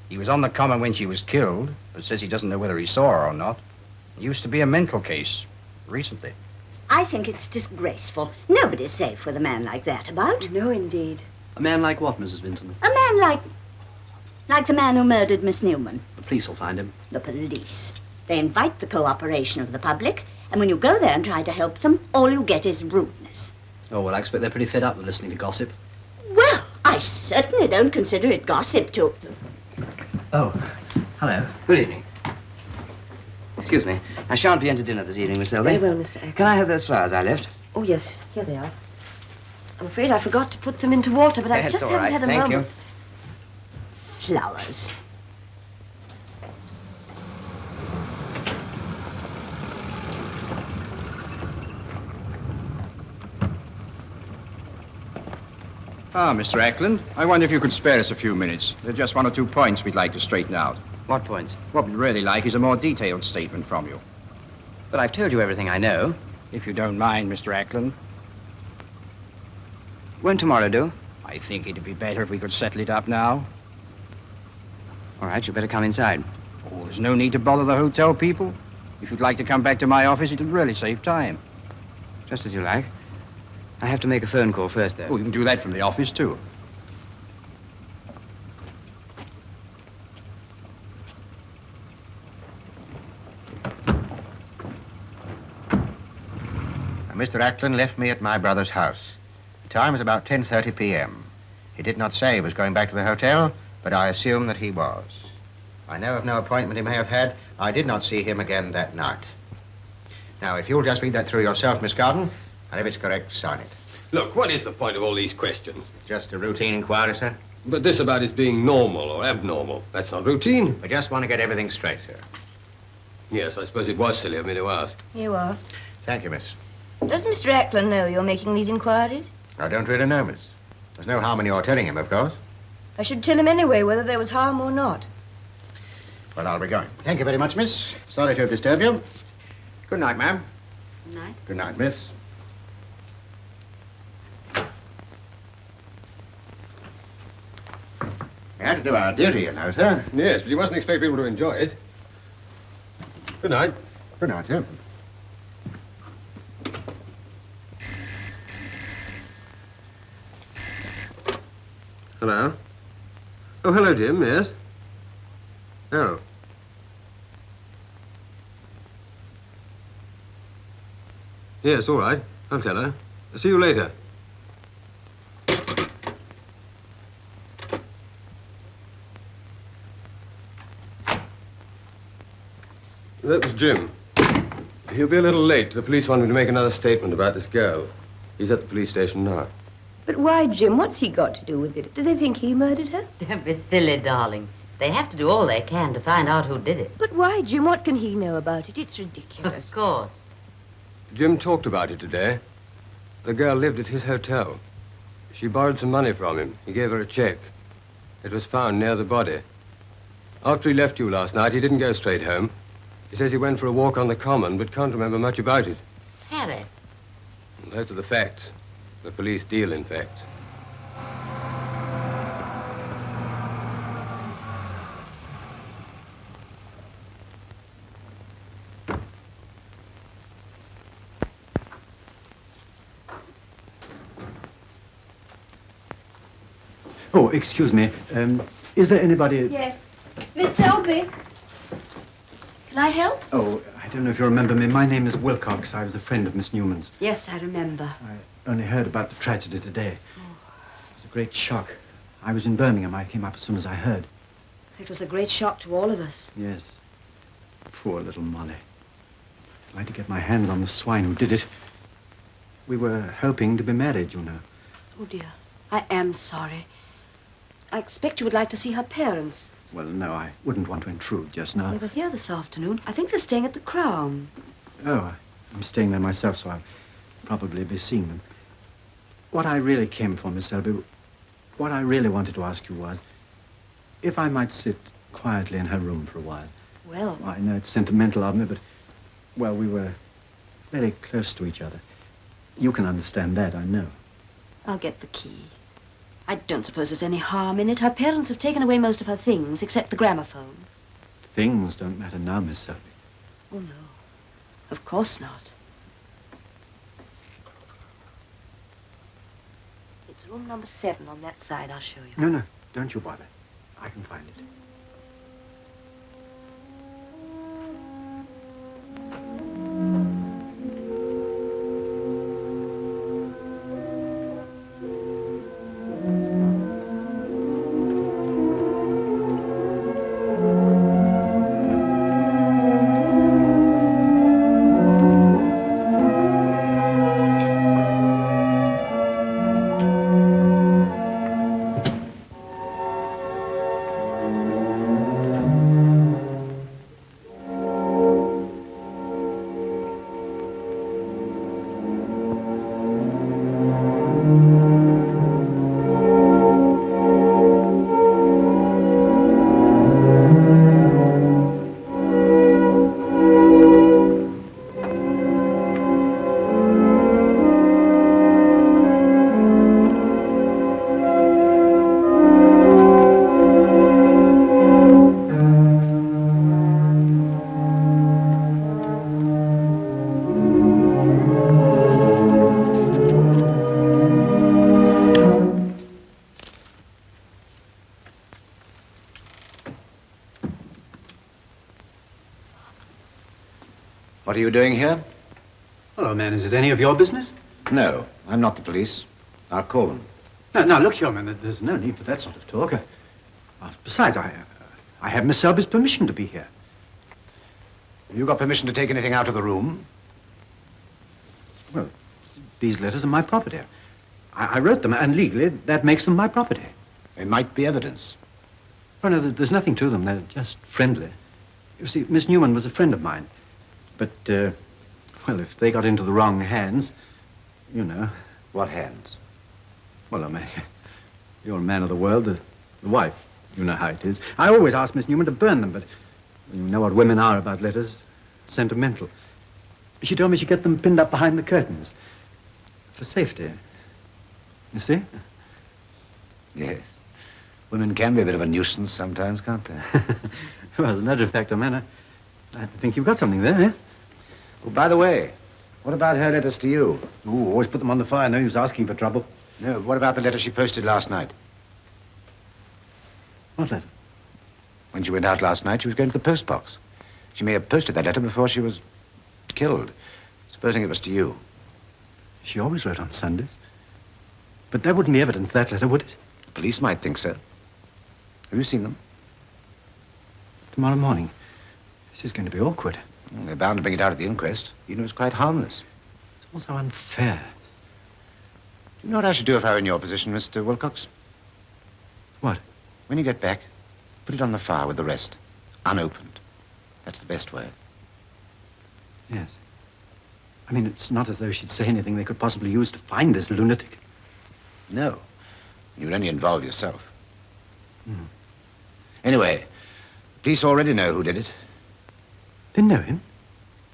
He was on the common when she was killed, but says he doesn't know whether he saw her or not. It used to be a mental case, recently. I think it's disgraceful. Nobody's safe with a man like that about. No, indeed. A man like what, Mrs. Vinton? A man like the man who murdered Miss Newman. The police will find him. The police. They invite the cooperation of the public, and when you go there and try to help them, all you get is rudeness. Oh, well, I expect they're pretty fed up with listening to gossip. Well, I certainly don't consider it gossip to... Oh, hello. Good evening. Excuse me. I shan't be in to dinner this evening, Miss Selby. Very well, Mr. Ackland. Can I have those flowers I left? Oh, yes. Here they are. I'm afraid I forgot to put them into water, but I That's just all haven't right. had a Thank moment. you. Flowers. Ah, Mr. Ackland, I wonder if you could spare us a few minutes. There are just one or two points we'd like to straighten out. What points? What we'd really like is a more detailed statement from you. But I've told you everything I know. If you don't mind, Mr. Ackland. Won't tomorrow do? I think it'd be better if we could settle it up now. All right, you better come inside. Oh, there's no need to bother the hotel people. If you'd like to come back to my office, it'd really save time. Just as you like. I have to make a phone call first, though. Oh, you can do that from the office, too. Mr. Ackland left me at my brother's house. The time was about 10:30 p.m. He did not say he was going back to the hotel, but I assume that he was. I know of no appointment he may have had. I did not see him again that night. Now, if you'll just read that through yourself, Miss Garden, and if it's correct, sign it. Look, what is the point of all these questions? Just a routine inquiry, sir. But this about his being normal or abnormal, that's not routine. We just want to get everything straight, sir. Yes, I suppose it was silly of me to ask. Here you are. Thank you, miss. Does Mr. Ackland know you're making these inquiries? I don't really know, miss. There's no harm in your telling him, of course. I should tell him anyway, whether there was harm or not. Well, I'll be going. Thank you very much, miss. Sorry to have disturbed you. Good night, ma'am. Good night. Good night, miss. We had to do our duty, you know, sir. Yes, but you mustn't expect people to enjoy it. Good night. Good night, sir. Hello? Oh, hello, Jim, yes? Oh. Yes, all right. I'll tell her. See you later. That was Jim. He'll be a little late. The police want him to make another statement about this girl. He's at the police station now. But why, Jim? What's he got to do with it? Do they think he murdered her? Don't be silly, darling. They have to do all they can to find out who did it. But why, Jim? What can he know about it? It's ridiculous. Of course. Jim talked about it today. The girl lived at his hotel. She borrowed some money from him. He gave her a check. It was found near the body. After he left you last night, he didn't go straight home. He says he went for a walk on the common, but can't remember much about it. Harry. Those are the facts. The police deal in facts. Oh, excuse me. Is there anybody... Yes. Miss Selby. Can I help? Oh, I don't know if you remember me. My name is Wilcox. I was a friend of Miss Newman's. Yes, I remember. I only heard about the tragedy today. It was a great shock. I was in Birmingham. I came up as soon as I heard. It was a great shock to all of us. Yes. Poor little Molly. I'd like to get my hands on the swine who did it. We were hoping to be married, you know. Oh, dear. I am sorry. I expect you would like to see her parents. Well, no, I wouldn't want to intrude just now. They were here this afternoon. I think they're staying at the Crown. Oh, I'm staying there myself, so I'll probably be seeing them. What I really came for, Miss Selby, what I really wanted to ask you was, if I might sit quietly in her room for a while. Well... I know it's sentimental of me, but, well, we were very close to each other. You can understand that, I know. I'll get the key. I don't suppose there's any harm in it. Her parents have taken away most of her things, except the gramophone. Things don't matter now, Miss Selby. Oh, no. Of course not. It's room number 7 on that side. I'll show you. No, don't you bother. I can find it. What are you doing here? Hello, man. Is it any of your business? No, I'm not the police. I'll call them. Now, look here, man. There's no need for that sort of talk. Besides, I have Miss Selby's permission to be here. Have you got permission to take anything out of the room? Well, these letters are my property. I wrote them, and legally, that makes them my property. They might be evidence. Oh, no, there's nothing to them. They're just friendly. You see, Miss Newman was a friend of mine. But, well, if they got into the wrong hands, you know. What hands? Well, I mean, you're a man of the world, the wife. You know how it is. I always ask Miss Newman to burn them, but you know what women are about letters. Sentimental. She told me she'd get them pinned up behind the curtains. For safety. You see? Yes. Women can be a bit of a nuisance sometimes, can't they? Well, as a matter of fact, I think you've got something there, eh? Oh, by the way, what about her letters to you? Ooh, always put them on the fire. No use asking for trouble. No, what about the letter she posted last night? What letter? When she went out last night, she was going to the post box. She may have posted that letter before she was killed. Supposing it was to you. She always wrote on Sundays. But that wouldn't be evidence, that letter, would it? The police might think so. Have you seen them? Tomorrow morning. This is going to be awkward. Well, they're bound to bring it out at the inquest. You know, it's quite harmless. It's also unfair. Do you know what I should do if I were in your position, Mr. Wilcox? What? When you get back, put it on the fire with the rest. Unopened. That's the best way. Yes. I mean, it's not as though she'd say anything they could possibly use to find this lunatic. No. You would only involve yourself. Hmm. Anyway, police already know who did it. They know him?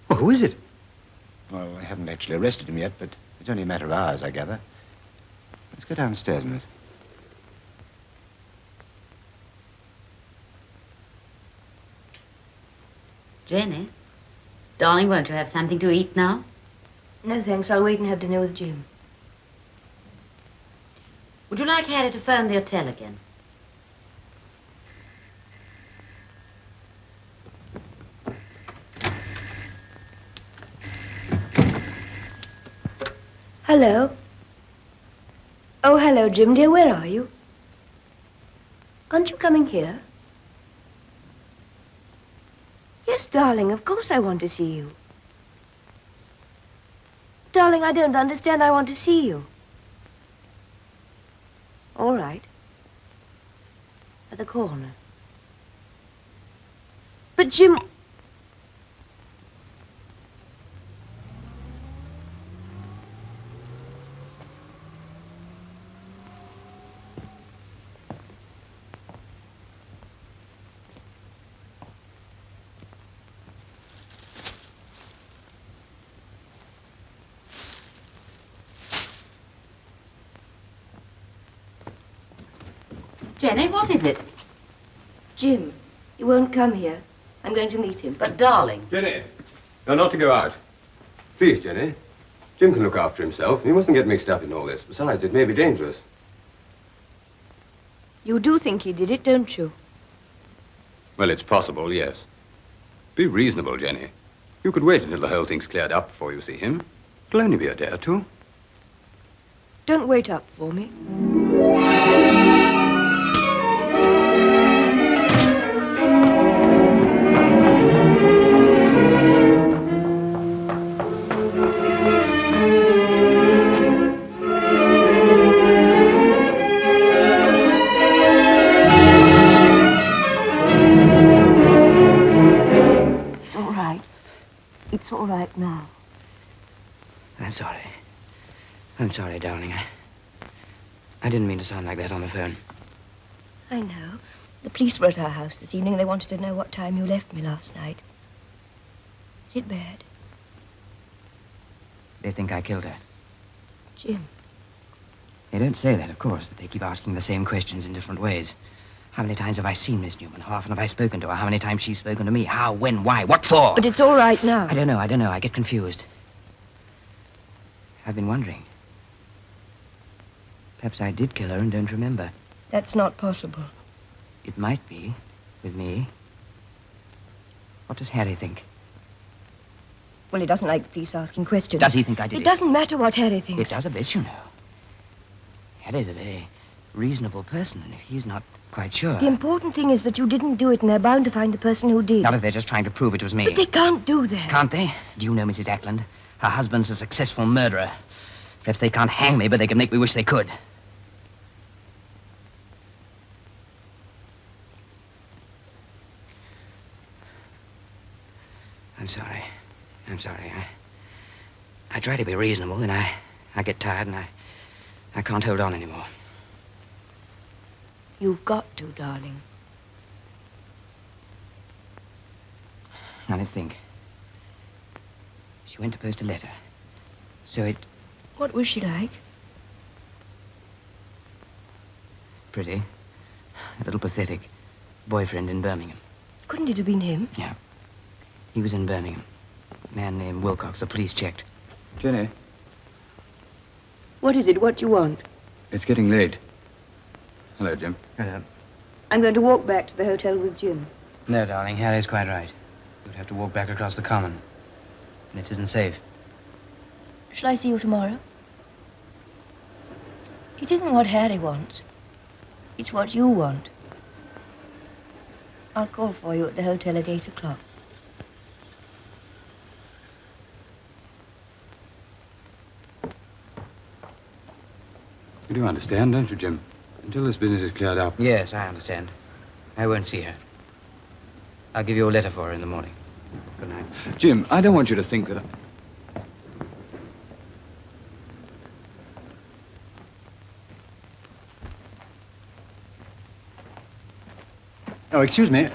Well, who is it? Well, they haven't actually arrested him yet, but it's only a matter of hours, I gather. Let's go downstairs a minute. Jenny, darling, won't you have something to eat now? No, thanks. I'll wait and have dinner with Jim. Would you like Harry to phone the hotel again? Hello. Oh, hello, Jim, dear. Where are you? Aren't you coming here? Yes, darling, of course I want to see you. Darling, I don't understand. I want to see you. All right. At the corner. But, Jim... Jenny, what is it? Jim, he won't come here. I'm going to meet him. But, darling... Jenny, you're not to go out. Please, Jenny. Jim can look after himself. He mustn't get mixed up in all this. Besides, it may be dangerous. You do think he did it, don't you? Well, it's possible, yes. Be reasonable, Jenny. You could wait until the whole thing's cleared up before you see him. It'll only be a day or two. Don't wait up for me. It's all right now. I'm sorry. I'm sorry, darling. I didn't mean to sound like that on the phone. I know. The police were at our house this evening. They wanted to know what time you left me last night. Is it bad? They think I killed her. Jim. They don't say that, of course, but they keep asking the same questions in different ways. How many times have I seen Miss Newman? How often have I spoken to her? How many times she's spoken to me? How, when, why, what for? But it's all right now. I don't know. I get confused. I've been wondering. Perhaps I did kill her and don't remember. That's not possible. It might be, with me. What does Harry think? Well, he doesn't like the police asking questions. Does he think I did it? It doesn't matter what Harry thinks. It does a bit, you know. Harry's a very reasonable person, and if he's not quite sure... The important thing is that you didn't do it, and they're bound to find the person who did. Not if they're just trying to prove it was me. But they can't do that. Can't they? Do you know Mrs. Ackland? Her husband's a successful murderer. Perhaps they can't hang me, but they can make me wish they could. I'm sorry. I'm sorry. I try to be reasonable, and I get tired, and I can't hold on anymore. You've got to, darling. Now, let's think. She went to post a letter. So it... What was she like? Pretty. A little pathetic. Boyfriend in Birmingham. Couldn't it have been him? Yeah. He was in Birmingham. A man named Wilcox. The police checked. Jenny, What is it? What do you want? it's getting late. Hello, Jim. Hello. I'm going to walk back to the hotel with Jim. No, darling. Harry's quite right. You'd have to walk back across the common. And it isn't safe. Shall I see you tomorrow? It isn't what Harry wants. It's what you want. I'll call for you at the hotel at 8 o'clock. You do understand, don't you, Jim? Until this business is cleared up. Yes, I understand. I won't see her. I'll give you a letter for her in the morning. Good night. Jim, I don't want you to think that Oh, excuse me.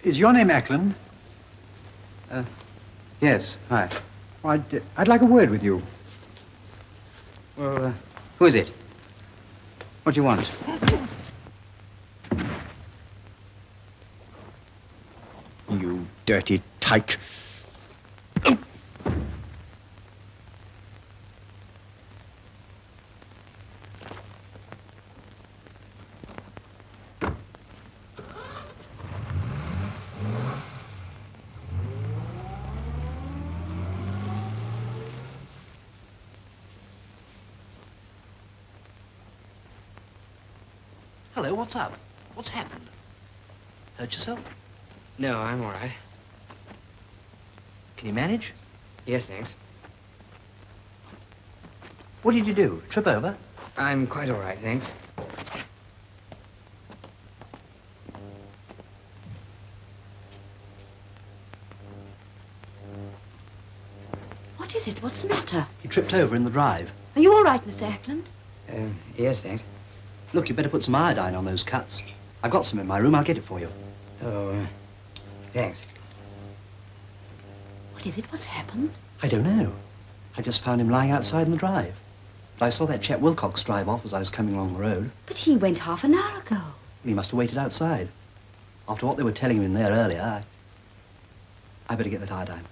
Is your name Ackland? Yes, hi. Well, I'd like a word with you. Well, who is it? What do you want? You dirty tyke. Hello, what's up? What's happened? Hurt yourself? No, I'm all right. Can you manage? Yes, thanks. What did you do? Trip over? I'm quite all right, thanks. What is it? What's the matter? He tripped over in the drive. Are you all right, Mr. Ackland? Yes, thanks. Look, you better put some iodine on those cuts. I've got some in my room. I'll get it for you. Oh, thanks. What is it? What's happened? I don't know. I just found him lying outside in the drive. But I saw that chap Wilcox drive off as I was coming along the road. But he went half an hour ago. He must have waited outside. After what they were telling him in there earlier, I better get that iodine.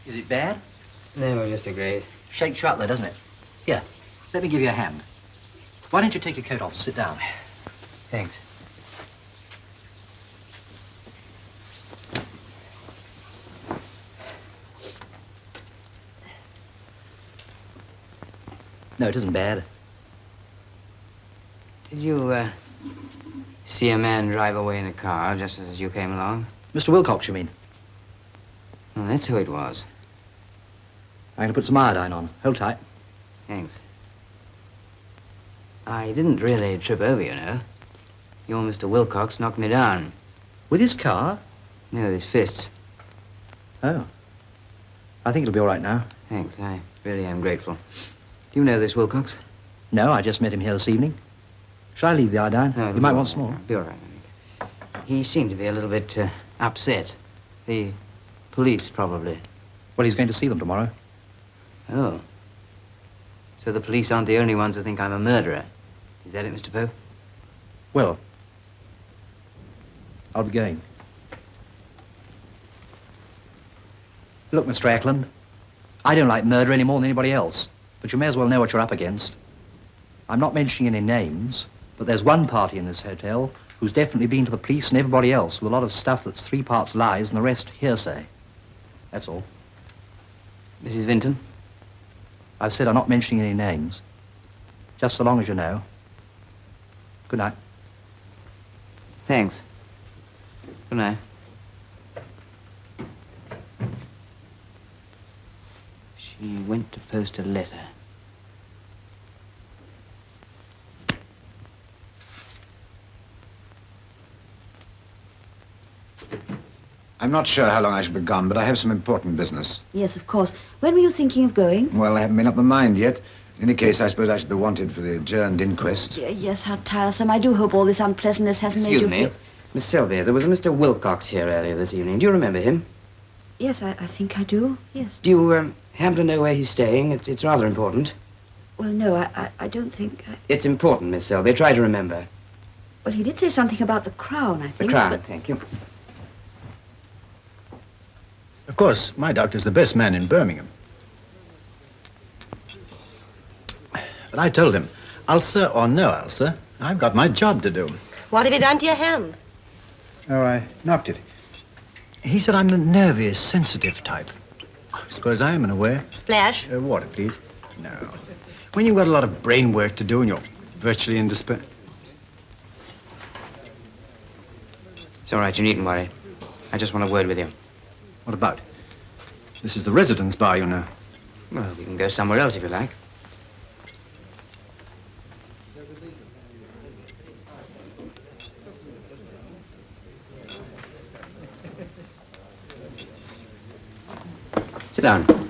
Is it bad? No, just a graze. Shakes you up though, doesn't it? Here, let me give you a hand. Why don't you take your coat off and sit down? Thanks. No, it isn't bad. Did you, see a man drive away in a car just as you came along? Mr. Wilcox, you mean? Well, that's who it was. I'm going to put some iodine on. Hold tight. Thanks. I didn't really trip over, you know. Your Mr. Wilcox knocked me down. With his car? No, with his fists. Oh. I think it'll be all right now. Thanks, I really am grateful. Do you know this Wilcox? No, I just met him here this evening. Shall I leave the iodine? No, You might want some more. Be all right, I think. He seemed to be a little bit upset. The police, probably. Well, he's going to see them tomorrow. Oh. So the police aren't the only ones who think I'm a murderer. Is that it, Mr. Poe? Well, I'll be going. Look, Mr. Ackland, I don't like murder any more than anybody else, but you may as well know what you're up against. I'm not mentioning any names, but there's one party in this hotel who's definitely been to the police and everybody else with a lot of stuff that's 3 parts lies and the rest hearsay. That's all. Mrs. Vinton? I've said I'm not mentioning any names. Just so long as you know. Good night. Thanks. Good night. She went to post a letter. I'm not sure how long I shall be gone, but I have some important business. Yes, of course. When were you thinking of going? Well, I haven't made up my mind yet. In any case, I suppose I should be wanted for the adjourned inquest. Yes, how tiresome. I do hope all this unpleasantness hasn't made Excuse you me. Miss Selby, there was a Mr. Wilcox here earlier this evening. Do you remember him? Yes, I think I do. Yes. Do you happen to know where he's staying? It's rather important. Well, no, I don't think... It's important, Miss Selby. Try to remember. Well, he did say something about the Crown, I The think. Crown, but- thank you. Of course, my doctor's the best man in Birmingham. But I told him, ulcer or no ulcer, I've got my job to do. What have you done to your hand? Oh, I knocked it. He said I'm the nervy, sensitive type. I suppose I am in a way. Splash? Water, please. No. When you've got a lot of brain work to do and you're virtually in despair... It's all right, you needn't worry. I just want a word with you. What about? This is the residence bar, you know. Well, we can go somewhere else if you like. Sit down.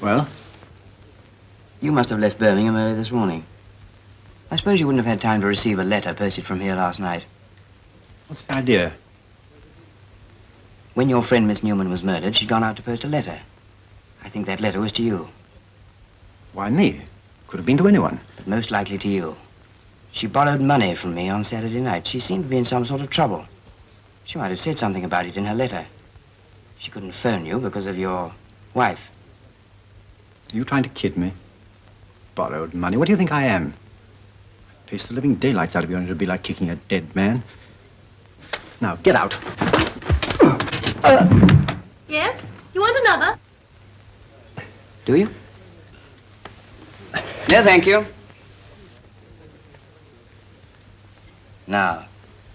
Well? You must have left Birmingham early this morning. I suppose you wouldn't have had time to receive a letter posted from here last night. What's the idea? When your friend Miss Newman was murdered, she'd gone out to post a letter. I think that letter was to you. Why me? Could have been to anyone. But most likely to you. She borrowed money from me on Saturday night. She seemed to be in some sort of trouble. She might have said something about it in her letter. She couldn't phone you because of your wife. Are you trying to kid me? Borrowed money? What do you think I am? Face the living daylights out of you and it'll be like kicking a dead man. Now, get out. Yes? You want another? Do you? No, thank you. Now,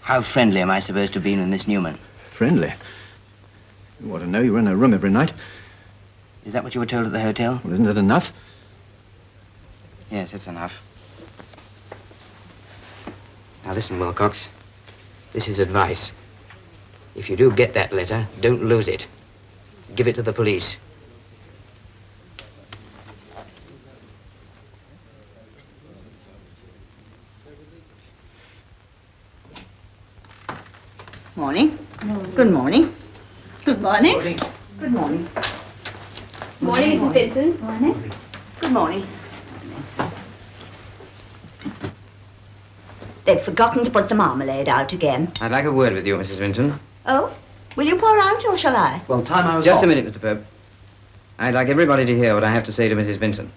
how friendly am I supposed to be with Miss Newman? Friendly? You ought to know you were in her room every night. Is that what you were told at the hotel? Well, isn't it enough? Yes, it's enough. Now listen, Wilcox. This is advice. If you do get that letter, don't lose it. Give it to the police. Morning. Good morning. Good morning. Good morning. Morning, Mrs. Benson. Morning. Good morning. They've forgotten to put the marmalade out again. I'd like a word with you, Mrs. Vinton. Oh? Will you pour out or shall I? Well, time I was Just off. a minute, Mr. Pope. I'd like everybody to hear what I have to say to Mrs. Vinton.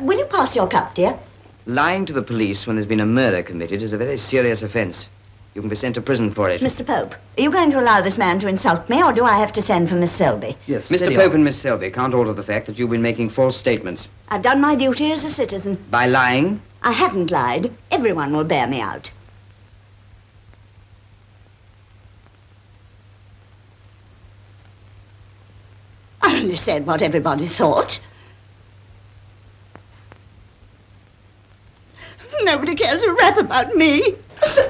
Will you pass your cup, dear? Lying to the police when there's been a murder committed is a very serious offence. You can be sent to prison for it. Mr. Pope, are you going to allow this man to insult me, or do I have to send for Miss Selby? Yes, Mr. steady Pope on. and Miss Selby can't alter the fact that you've been making false statements. I've done my duty as a citizen. By lying? I haven't lied. Everyone will bear me out. I only said what everybody thought. Nobody cares a rap about me.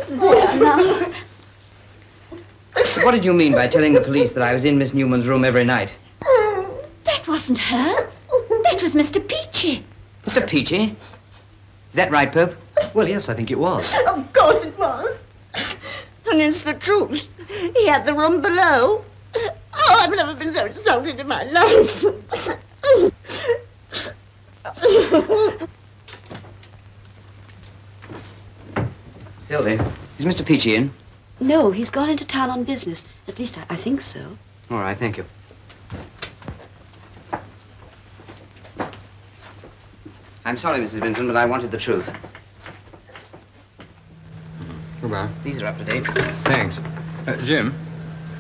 There, now. What did you mean by telling the police that I was in Miss Newman's room every night? That wasn't her. That was Mr. Peachy. Mr. Peachy? Is that right, Pope? Well, yes, I think it was. Of course it was. And it's the truth. He had the room below. Oh, I've never been so insulted in my life. Sylvie, is Mr. Peachy in? No, he's gone into town on business. At least I think so. All right, thank you. I'm sorry, Mrs. Vinton, but I wanted the truth. Goodbye. These are up to date. Thanks. Jim,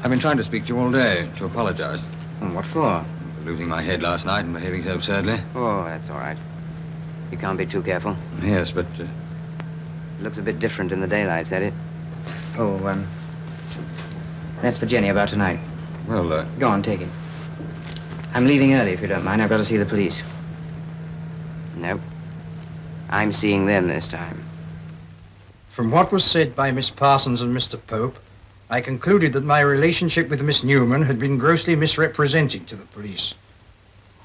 I've been trying to speak to you all day to apologize. What for? For losing my head last night and behaving so absurdly. Oh, that's all right. You can't be too careful. Yes, but... It looks a bit different in the daylight, is that it? Oh, that's for Jenny about tonight. Well, Go on, take it. I'm leaving early, if you don't mind. I've got to see the police. No. I'm seeing them this time. From what was said by Miss Parsons and Mr. Pope, I concluded that my relationship with Miss Newman had been grossly misrepresented to the police.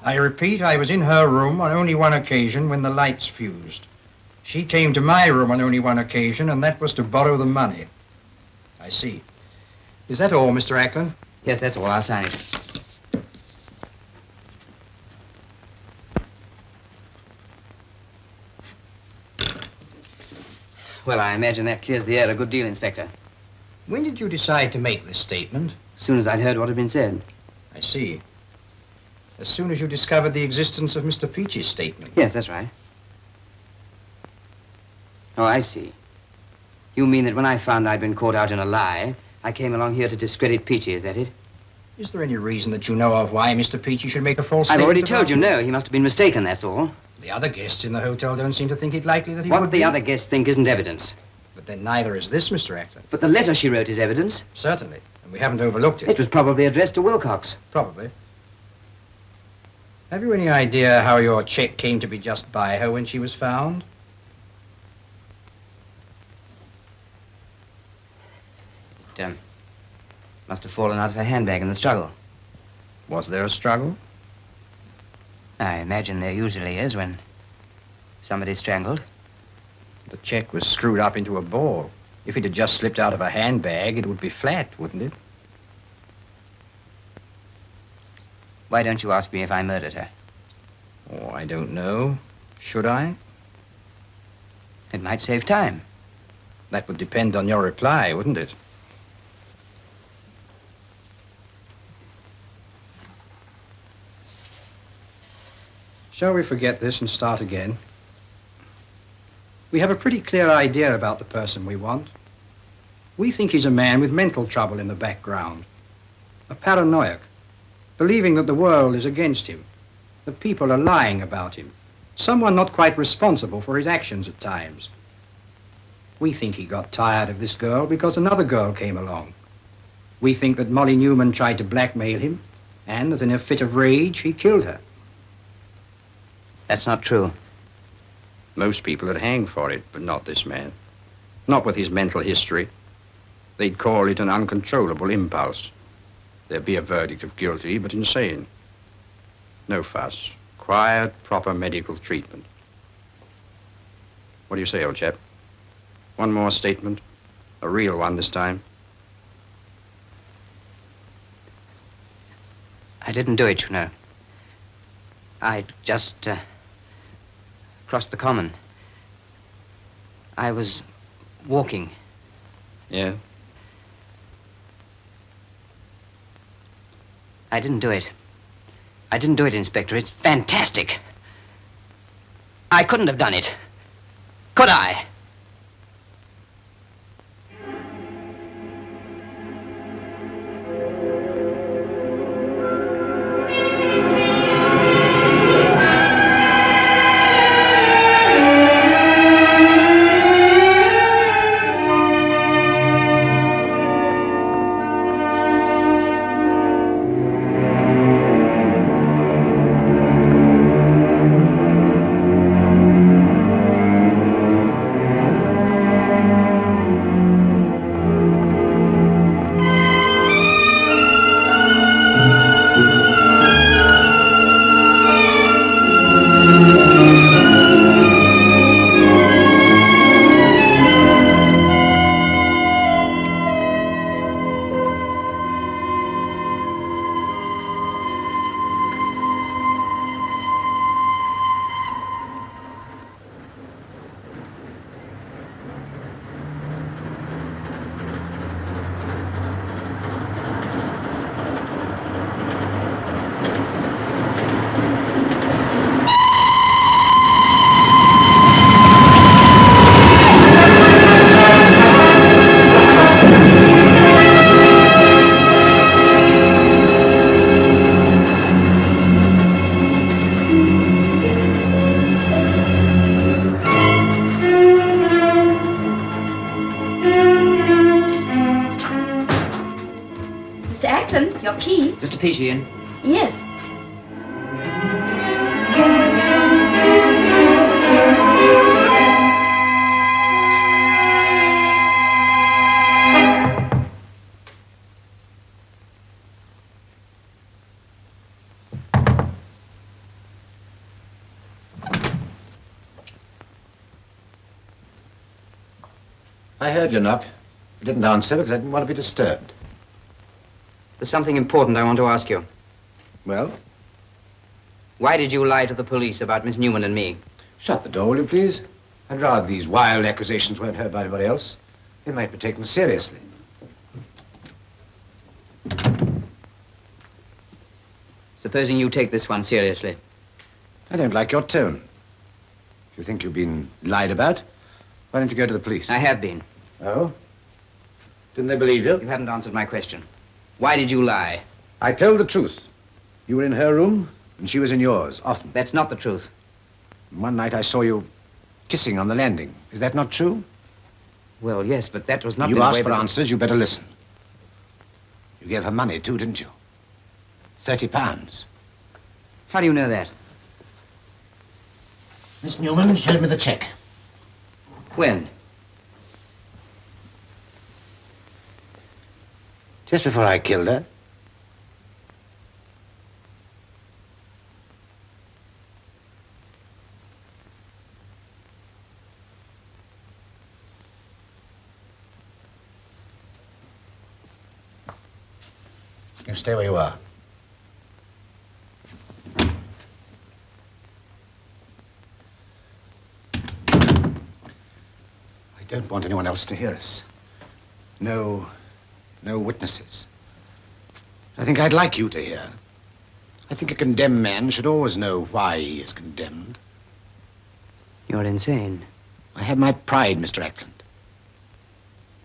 I repeat, I was in her room on only one occasion when the lights fused. She came to my room on only one occasion, and that was to borrow the money. I see. Is that all, Mr. Ackland? Yes, that's all. I'll sign it. Well, I imagine that clears the air a good deal, Inspector. When did you decide to make this statement? As soon as I'd heard what had been said. I see. As soon as you discovered the existence of Mr. Peach's statement. Yes, that's right. Oh, I see. You mean that when I found I'd been caught out in a lie, I came along here to discredit Peachy, is that it? Is there any reason that you know of why Mr. Peachy should make a false I've statement? already told you no. He must have been mistaken, that's all. The other guests in the hotel don't seem to think it likely that he What would the be. other guests think isn't evidence. But then neither is this, Mr. Ackland. But the letter she wrote is evidence. Certainly. And we haven't overlooked it. It was probably addressed to Wilcox. Probably. Have you any idea how your check came to be just by her when she was found? It must have fallen out of her handbag in the struggle. Was there a struggle? I imagine there usually is when somebody's strangled. The check was screwed up into a ball. If it had just slipped out of her handbag, it would be flat, wouldn't it? Why don't you ask me if I murdered her? Oh, I don't know. Should I? It might save time. That would depend on your reply, wouldn't it? Shall we forget this and start again? We have a pretty clear idea about the person we want. We think he's a man with mental trouble in the background, a paranoiac, believing that the world is against him, that people are lying about him, someone not quite responsible for his actions at times. We think he got tired of this girl because another girl came along. We think that Molly Newman tried to blackmail him, and that in a fit of rage, he killed her. That's not true. Most people would hang for it, but not this man. Not with his mental history. They'd call it an uncontrollable impulse. There'd be a verdict of guilty, but insane. No fuss. Quiet, proper medical treatment. What do you say, old chap? One more statement? A real one this time? I didn't do it, you know. I just crossed the common. I was walking. Yeah? I didn't do it. I didn't do it, Inspector. It's fantastic. I couldn't have done it. Could I? Your key? Mr. Peachy in? Yes. I heard your knock. I didn't answer because I didn't want to be disturbed. There's something important I want to ask you. Well? Why did you lie to the police about Miss Newman and me? Shut the door, will you please? I'd rather these wild accusations weren't heard by anybody else. They might be taken seriously. Supposing you take this one seriously. I don't like your tone. If you think you've been lied about, why don't you go to the police? I have been. Oh? Didn't they believe you? You haven't answered my question. Why did you lie? I told the truth. You were in her room, and she was in yours, often. That's not the truth. One night I saw you kissing on the landing. Is that not true? Well, yes, but that was not... You asked for answers, you better listen. You gave her money, too, didn't you? £30. How do you know that? Miss Newman showed me the check. When? Just before I killed her. You stay where you are. I don't want anyone else to hear us. No witnesses. I think I'd like you to hear. I think a condemned man should always know why he is condemned. You're insane. I have my pride, Mr. Ackland.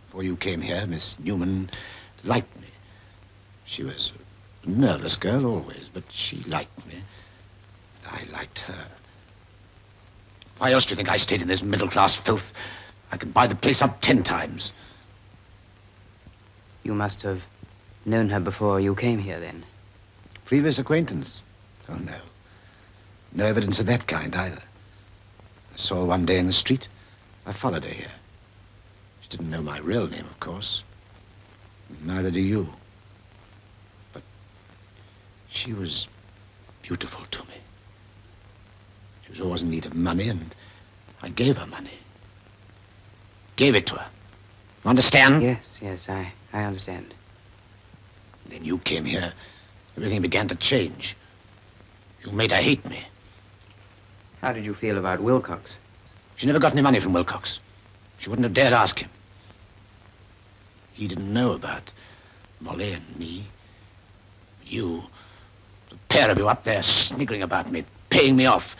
Before you came here, Miss Newman liked me. She was a nervous girl always, but she liked me. I liked her. Why else do you think I stayed in this middle-class filth? I could buy the place up 10 times. You must have known her before you came here, then. Previous acquaintance? Oh, no. No evidence of that kind, either. I saw her one day in the street. I followed her here. She didn't know my real name, of course. Neither do you. But she was beautiful to me. She was always in need of money, and I gave her money. Gave it to her. Understand? Yes, I understand. Then you came here. Everything began to change. You made her hate me. How did you feel about Wilcox? She never got any money from Wilcox. She wouldn't have dared ask him. He didn't know about Molly and me. You, the pair of you up there sniggering about me, paying me off.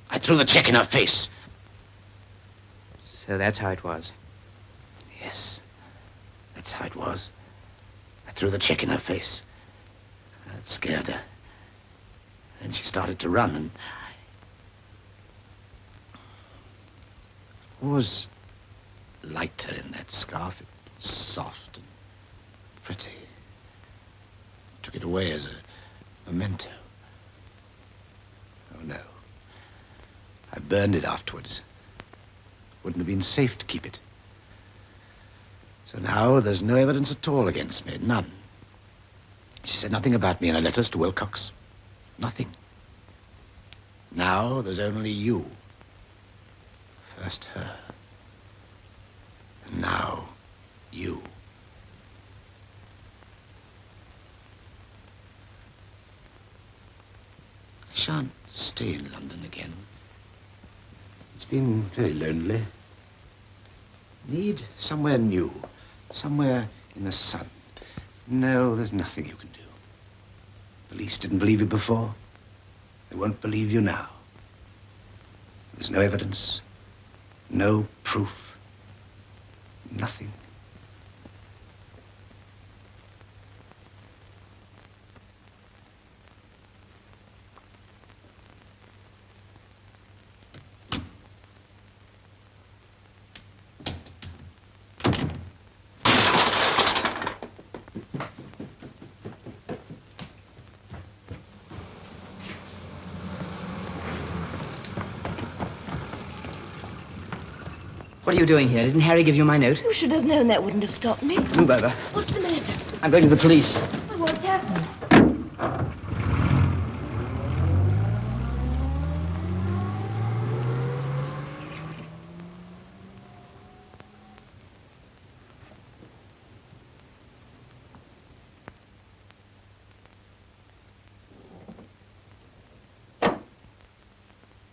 I threw the check in her face. So that's how it was? Yes, that's how it was. I threw the check in her face. That scared her. Then she started to run, and I always liked her in that scarf. It was soft and pretty. Took it away as a memento. Oh, no. I burned it afterwards. Wouldn't have been safe to keep it. So now there's no evidence at all against me, none. She said nothing about me in her letters to Wilcox. Nothing. Now there's only you. First her. And now you. I shan't stay in London again. It's been very lonely. Need somewhere new. Somewhere in the sun. No, there's nothing you can do. Police didn't believe you before. They won't believe you now. There's no evidence, no proof, nothing. What are you doing here? Didn't Harry give you my note? You should have known that wouldn't have stopped me. Move over. What's the matter? I'm going to the police. Oh, what's happened?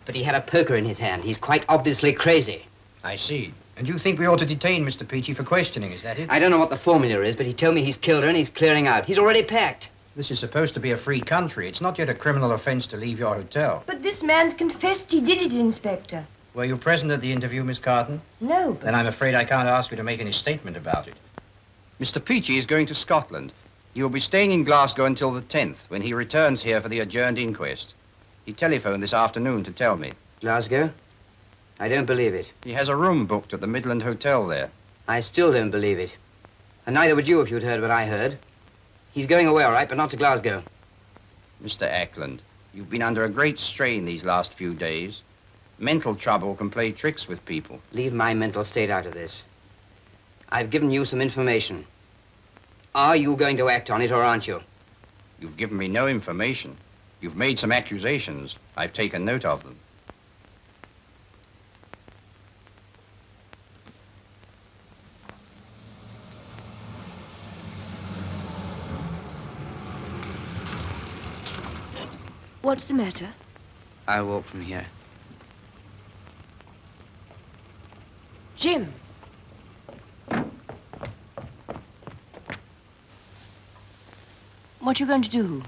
But he had a poker in his hand. He's quite obviously crazy. I see. And you think we ought to detain Mr. Peachy for questioning, is that it? I don't know what the formula is, but he told me he's killed her and he's clearing out. He's already packed. This is supposed to be a free country. It's not yet a criminal offense to leave your hotel. But this man's confessed he did it, Inspector. Were you present at the interview, Miss Carton? No, but... Then I'm afraid I can't ask you to make any statement about it. Mr. Peachy is going to Scotland. He will be staying in Glasgow until the 10th, when he returns here for the adjourned inquest. He telephoned this afternoon to tell me. Glasgow? I don't believe it. He has a room booked at the Midland Hotel there. I still don't believe it. And neither would you if you'd heard what I heard. He's going away, all right, but not to Glasgow. Mr. Ackland, you've been under a great strain these last few days. Mental trouble can play tricks with people. Leave my mental state out of this. I've given you some information. Are you going to act on it, or aren't you? You've given me no information. You've made some accusations. I've taken note of them. What's the matter? I'll walk from here. Jim. What are you going to do?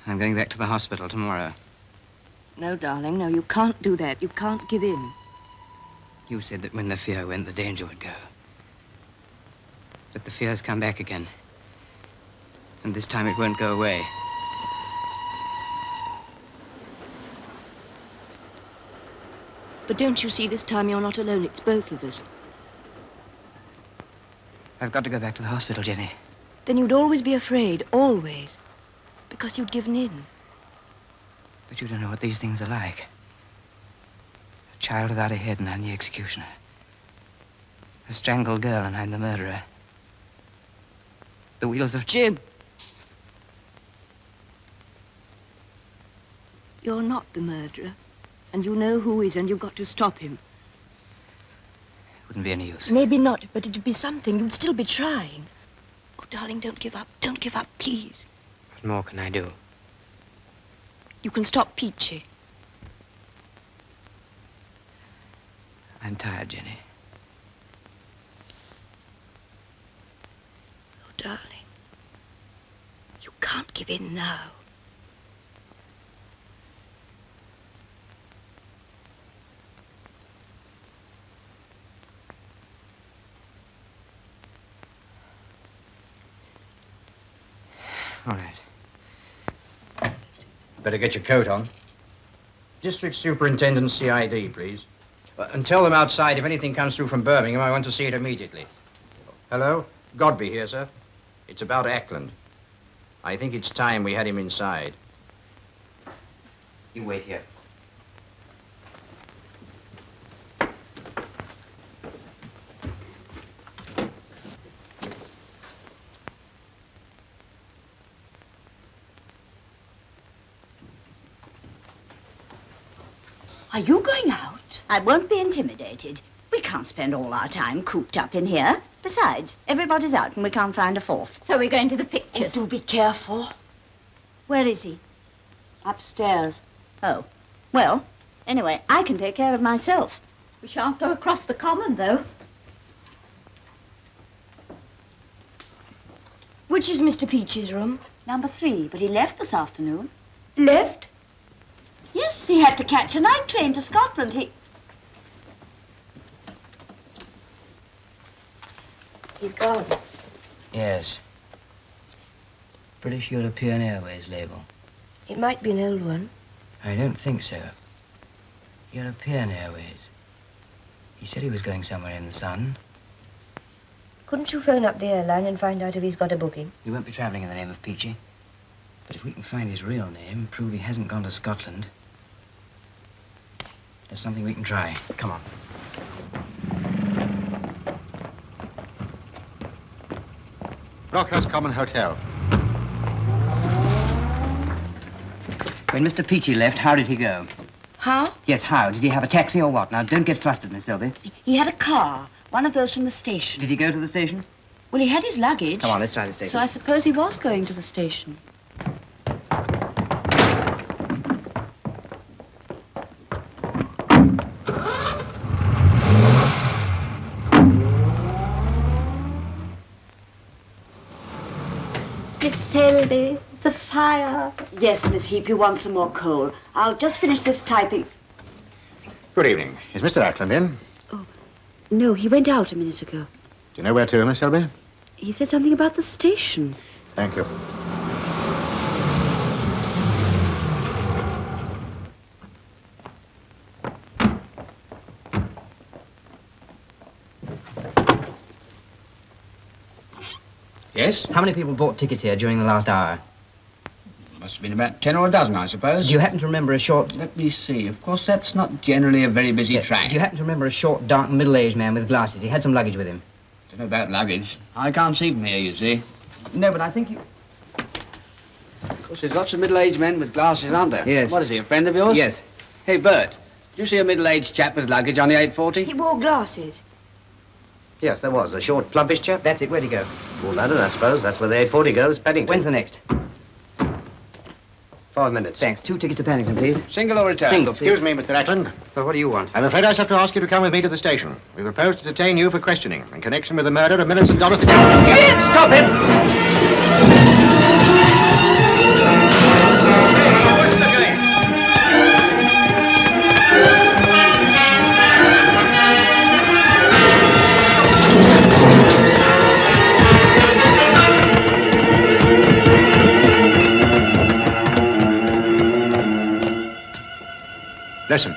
I'm going back to the hospital tomorrow. No, darling, no, you can't do that. You can't give in. You said that when the fear went, the danger would go. But the fear's come back again. And this time it won't go away. But don't you see, this time you're not alone. It's both of us. I've got to go back to the hospital, Jenny. Then you'd always be afraid, always. Because you'd given in. But you don't know what these things are like. A child without a head and I'm the executioner. A strangled girl and I'm the murderer. The wheels of... Jim! You're not the murderer. And you know who is, and you've got to stop him. Wouldn't be any use. Maybe not, but it'd be something. You'd still be trying. Oh, darling, don't give up. Don't give up, please. What more can I do? You can stop Peachy. I'm tired, Jenny. Oh, darling. You can't give in now. All right. Better get your coat on. District Superintendent CID, please. And tell them outside if anything comes through from Birmingham, I want to see it immediately. Hello? Godby here, sir. It's about Ackland. I think it's time we had him inside. You wait here. Are you going out? I won't be intimidated. We can't spend all our time cooped up in here. Besides, everybody's out and we can't find a fourth. So we're going to the pictures. Oh, do be careful. Where is he? Upstairs. Oh, well, anyway, I can take care of myself. We shan't go across the common, though. Which is Mr. Peachy's room? Number 3, but he left this afternoon. Left? Yes, he had to catch a night train to Scotland. He's gone. Yes. British European Airways label. It might be an old one. I don't think so. European Airways. He said he was going somewhere in the sun. Couldn't you phone up the airline and find out if he's got a booking? He won't be travelling in the name of Peachy. But if we can find his real name, prove he hasn't gone to Scotland, there's something we can try. Come on. Brockhurst Common Hotel. When Mr. Peachy left, how did he go? How? Yes, how? Did he have a taxi or what? Now, don't get flustered, Miss Selby. He had a car, one of those from the station. Did he go to the station? Well, he had his luggage. Come on, let's try the station. So I suppose he was going to the station. Selby, the fire. Yes, Miss Heap, you want some more coal. I'll just finish this typing. Good evening. Is Mr. Ackland in? No, he went out a minute ago. Do you know where to, Miss Selby? He said something about the station. Thank you. Yes? How many people bought tickets here during the last hour? Must have been about 10 or a dozen, I suppose. Do you happen to remember a short... Let me see. Of course, that's not generally a very busy track. Do you happen to remember a short, dark, middle-aged man with glasses? He had some luggage with him. Don't know about luggage. I can't see from here, you see. No, but I think you... Of course, there's lots of middle-aged men with glasses, aren't there? Yes. What is he, a friend of yours? Yes. Hey, Bert, did you see a middle-aged chap with luggage on the 840? He wore glasses. Yes, there was. A short, plumpish chap. That's it. Where'd he go? Well, London, I suppose. That's where the 840 goes. Paddington. When's the next? 5 minutes. Thanks. 2 tickets to Paddington, please. Single or return? Single, please. Excuse me, Mr. Ackland. Well, what do you want? I'm afraid I shall have to ask you to come with me to the station. We propose to detain you for questioning in connection with the murder of Millicent Dorothy. Stop him! Listen.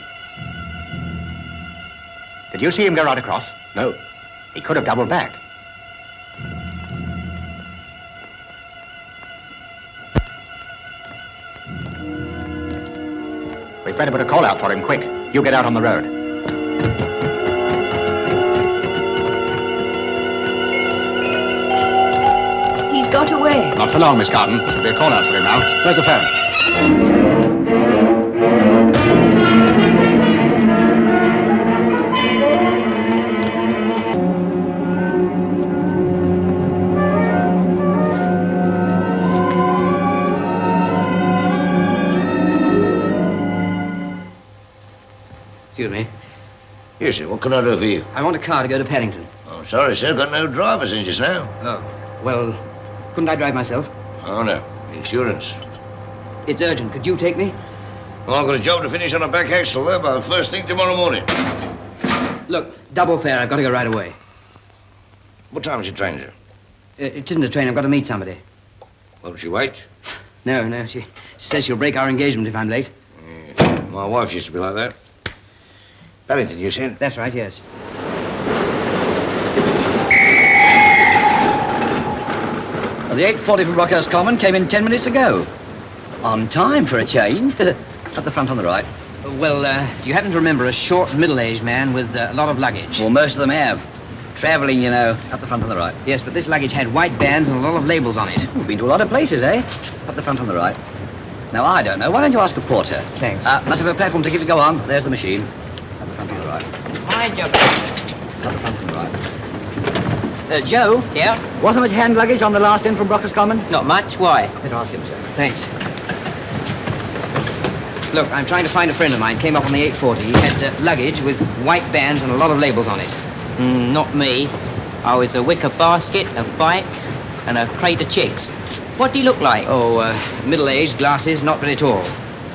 Did you see him go right across? No. He could have doubled back. We'd better put a call out for him, quick. You get out on the road. He's got away. Not for long, Miss Carton. There'll be a call out for him now. Where's the phone? Excuse me. Yes, sir. What can I do for you? I want a car to go to Paddington. Oh, sorry, sir. Got no drivers in just now. Oh. Well, couldn't I drive myself? Oh, no. Insurance. It's urgent. Could you take me? Well, I've got a job to finish on a back axle there by first thing tomorrow morning. Look, double fare. I've got to go right away. What time is your train, sir? It isn't a train. I've got to meet somebody. Won't she wait? No. She says she'll break our engagement if I'm late. Yeah. My wife used to be like that. Paddington, you said? That's right, yes. The 840 from Rockhurst Common came in 10 minutes ago. On time for a change. At the front on the right. Well, do you happen to remember a short, middle-aged man with a lot of luggage? Well, most of them have. Travelling, you know. At the front on the right. Yes, but this luggage had white bands and a lot of labels on it. We've been to a lot of places, eh? At the front on the right. Now, I don't know. Why don't you ask a porter? Thanks. Must have a platform ticket to go on. There's the machine. At the front on the right. Mind your business. At the front on the right. Joe? Yeah? Wasn't much hand luggage on the last in from Brockers Common? Not much. Why? Better ask him, sir. Thanks. Look, I'm trying to find a friend of mine. Came up on the 840. He had luggage with white bands and a lot of labels on it. Not me. I was a wicker basket, a bike, and a crate of chicks. What did he look like? Oh, middle-aged, glasses, not very tall.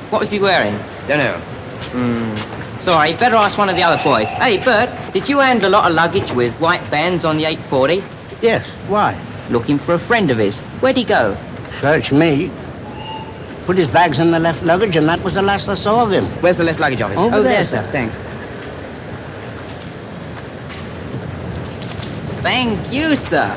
What was he wearing? Don't know. Sorry, better ask one of the other boys. Hey, Bert, did you handle a lot of luggage with white bands on the 840? Yes, why? Looking for a friend of his. Where'd he go? Search me. Put his bags in the left luggage, and that was the last I saw of him. Where's the left luggage office? Over there, sir. Thanks. Thank you, sir.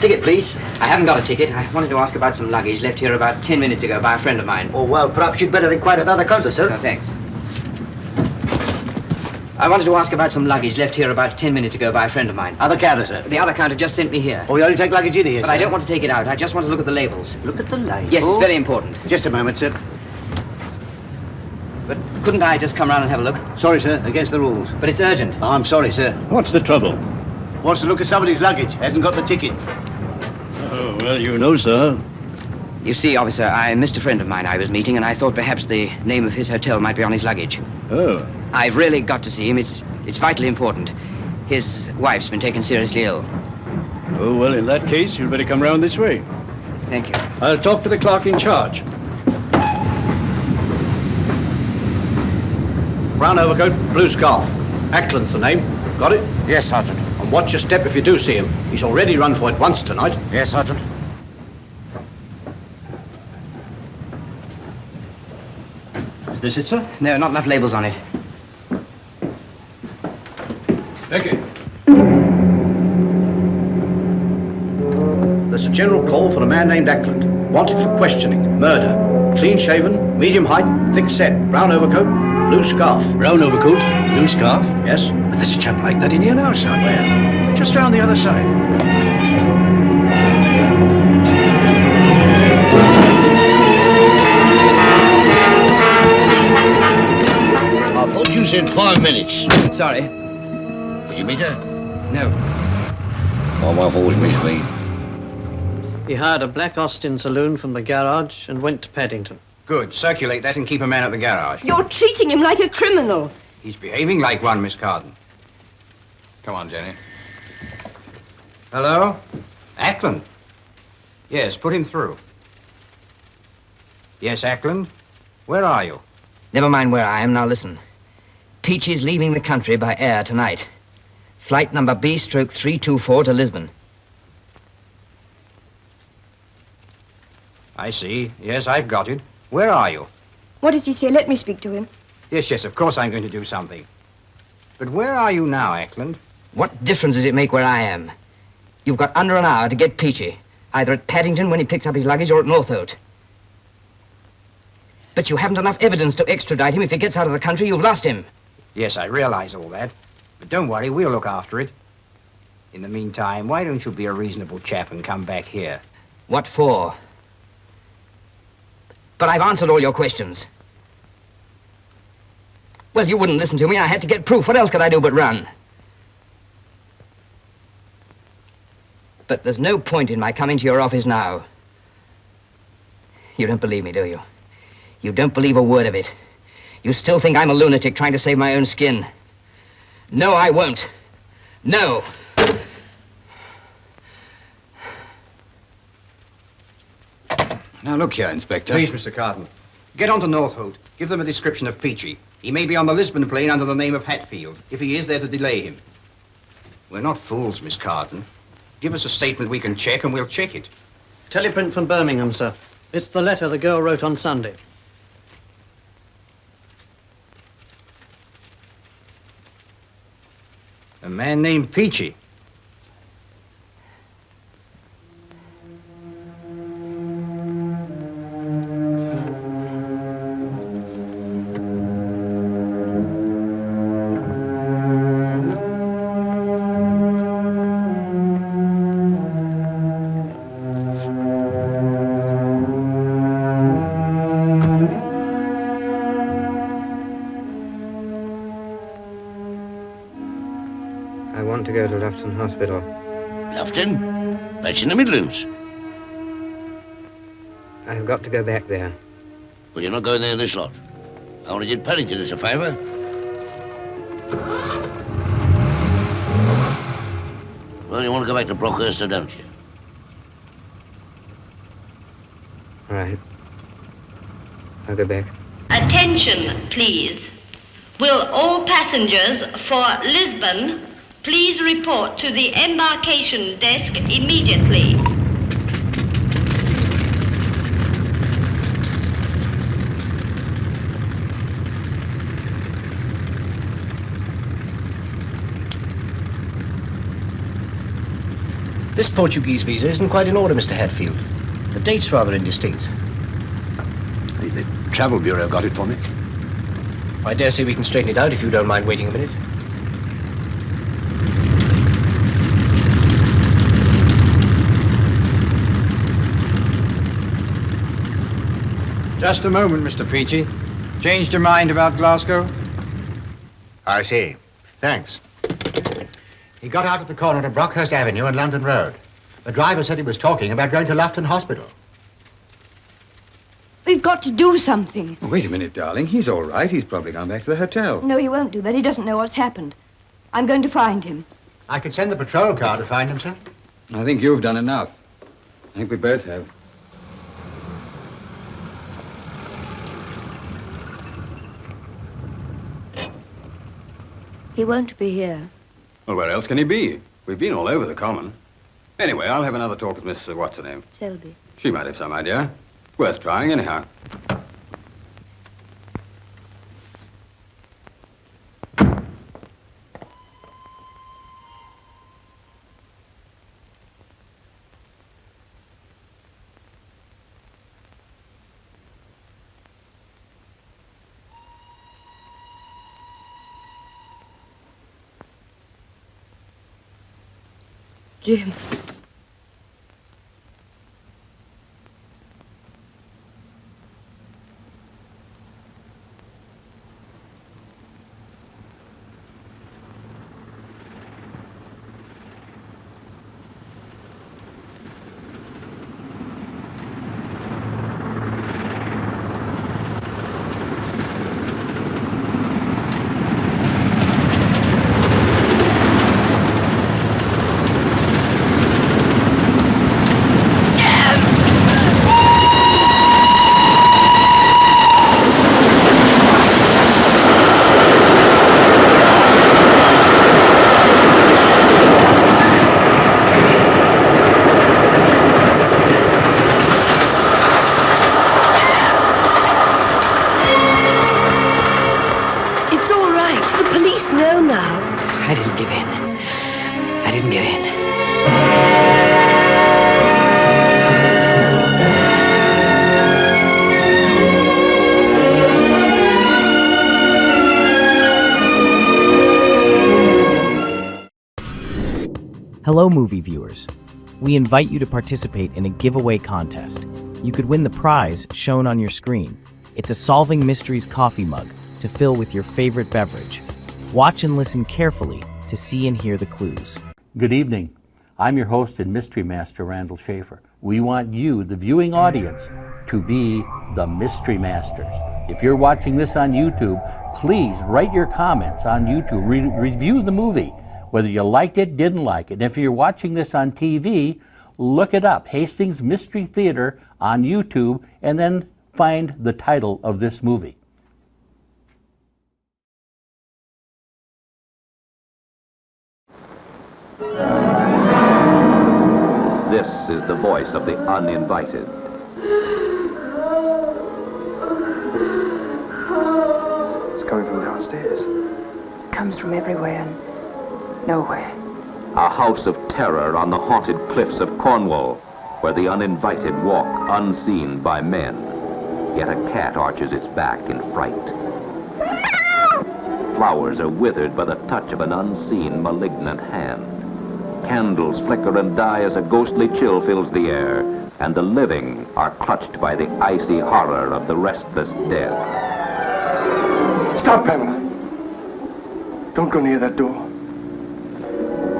Ticket, please. I haven't got a ticket. I wanted to ask about some luggage left here about 10 minutes ago by a friend of mine. Oh, well, perhaps you'd better inquire at the other counter, sir. No, thanks. I wanted to ask about some luggage left here about 10 minutes ago by a friend of mine. Other counter, sir. The other counter just sent me here. Oh, we only take luggage in here, But sir. I don't want to take it out. I just want to look at the labels. Look at the labels? Yes, it's very important. Just a moment, sir. But couldn't I just come round and have a look? Sorry, sir. Against the rules. But it's urgent. Oh, I'm sorry, sir. What's the trouble? Wants to look at somebody's luggage. Hasn't got the ticket. Oh, well, you know, sir. You see, officer, I missed a friend of mine I was meeting, and I thought perhaps the name of his hotel might be on his luggage. Oh. I've really got to see him. It's vitally important. His wife's been taken seriously ill. Oh, well, in that case, you'd better come round this way. Thank you. I'll talk to the clerk in charge. Brown overcoat, blue scarf. Ackland's the name. Got it? Yes, Sergeant. And watch your step if you do see him. He's already run for it once tonight. Yes, Sergeant. Is this it, sir? No, not enough labels on it. Okay. There's a general call for a man named Ackland. Wanted for questioning. Murder. Clean-shaven, medium height, thick set, brown overcoat, blue scarf. Brown overcoat, blue scarf? Yes. But there's a chap like that in here now, sir. Where? Just round the other side. I thought you said 5 minutes. Sorry. Did you meet her? No. My wife always meets me. He hired a black Austin saloon from the garage and went to Paddington. Good. Circulate that and keep a man at the garage. You're treating him like a criminal. He's behaving like one, Miss Carden. Come on, Jenny. Hello? Ackland? Yes, put him through. Yes, Ackland? Where are you? Never mind where I am. Now listen. Peachy's leaving the country by air tonight. Flight number B/324 to Lisbon. I see. Yes, I've got it. Where are you? What does he say? Let me speak to him. Yes, of course I'm going to do something. But where are you now, Ackland? What difference does it make where I am? You've got under an hour to get Peachy, either at Paddington when he picks up his luggage or at Northolt. But you haven't enough evidence to extradite him. If he gets out of the country, you've lost him. Yes, I realize all that. But don't worry, we'll look after it. In the meantime, why don't you be a reasonable chap and come back here? What for? But I've answered all your questions. Well, you wouldn't listen to me. I had to get proof. What else could I do but run? But there's no point in my coming to your office now. You don't believe me, do you? You don't believe a word of it. You still think I'm a lunatic trying to save my own skin. No, I won't. No. Now, look here, Inspector. Please, Mr. Carden. Get on to Northolt. Give them a description of Peachy. He may be on the Lisbon plane under the name of Hatfield. If he is, they're to delay him. We're not fools, Miss Carden. Give us a statement we can check, and we'll check it. Teleprint from Birmingham, sir. It's the letter the girl wrote on Sunday. A man named Peachy. To go to Lufton Hospital. Lufton? That's in the Midlands. I've got to go back there. Well, you're not going there this lot. I only did Paddington as a favour. Well, you want to go back to Brockhurst, don't you? All right. I'll go back. Attention, please. Will all passengers for Lisbon please report to the embarkation desk immediately. This Portuguese visa isn't quite in order, Mr. Hatfield. The date's rather indistinct. The Travel Bureau got it for me. I dare say we can straighten it out if you don't mind waiting a minute. Just a moment, Mr. Peachy. Changed your mind about Glasgow? I see. Thanks. He got out at the corner of Brockhurst Avenue and London Road. The driver said he was talking about going to Lufton Hospital. We've got to do something. Oh, wait a minute, darling. He's all right. He's probably gone back to the hotel. No, he won't do that. He doesn't know what's happened. I'm going to find him. I could send the patrol car to find him, sir. I think you've done enough. I think we both have. He won't be here. Well, where else can he be? We've been all over the common. Anyway, I'll have another talk with Miss What's-her-name. Selby. She might have some idea. Worth trying, anyhow. Jim. I didn't give in. I didn't give in. Hello, movie viewers. We invite you to participate in a giveaway contest. You could win the prize shown on your screen. It's a Solving Mysteries coffee mug to fill with your favorite beverage. Watch and listen carefully to see and hear the clues. Good evening. I'm your host and mystery master, Randall Schaefer. We want you, the viewing audience, to be the mystery masters. If you're watching this on YouTube, please write your comments on YouTube. Review the movie, whether you liked it, didn't like it. And if you're watching this on TV, look it up, Hastings Mystery Theater on YouTube, and then find the title of this movie. This is the voice of the uninvited. It's coming from downstairs. Comes from everywhere and nowhere. A house of terror on the haunted cliffs of Cornwall, where the uninvited walk unseen by men. Yet a cat arches its back in fright. Flowers are withered by the touch of an unseen, malignant hand. Candles flicker and die as a ghostly chill fills the air, and the living are clutched by the icy horror of the restless dead. Stop, Pamela. Don't go near that door.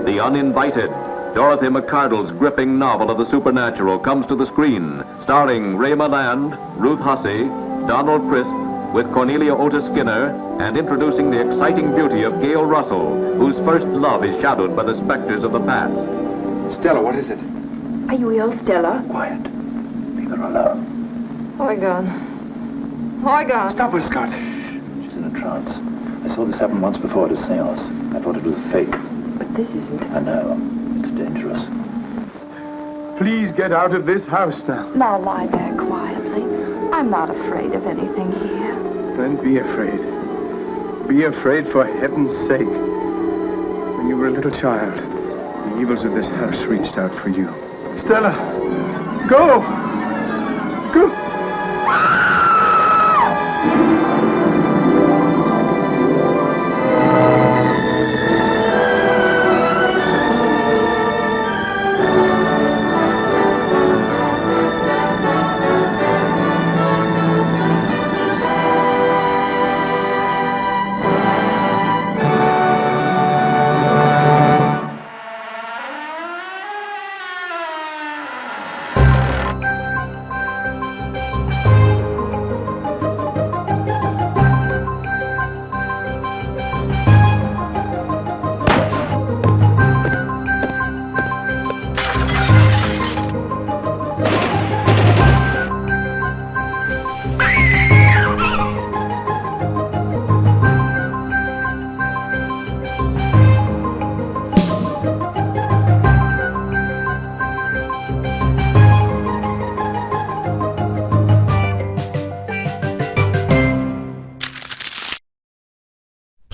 The Uninvited, Dorothy McCardle's gripping novel of the supernatural, comes to the screen, starring Ray Milland, Ruth Hussey, Donald Crisp, with Cornelia Otis Skinner, and introducing the exciting beauty of Gail Russell, whose first love is shadowed by the specters of the past. Stella, what is it? Are you ill, Stella? Quiet. Leave her alone. Oregon. Stop her, Scott. She's in a trance. I saw this happen once before at a seance. I thought it was a fake. But this isn't. I know. It's dangerous. Please get out of this house now. Now lie there quietly. I'm not afraid of anything here. Then be afraid. Be afraid for heaven's sake. When you were a little child, the evils of this house reached out for you. Stella! Go! Go!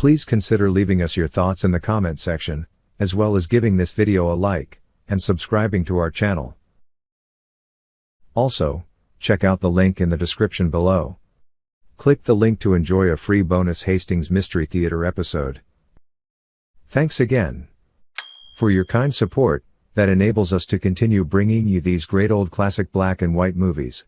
Please consider leaving us your thoughts in the comment section, as well as giving this video a like, and subscribing to our channel. Also, check out the link in the description below. Click the link to enjoy a free bonus Hastings Mystery Theater episode. Thanks again for your kind support that enables us to continue bringing you these great old classic black and white movies.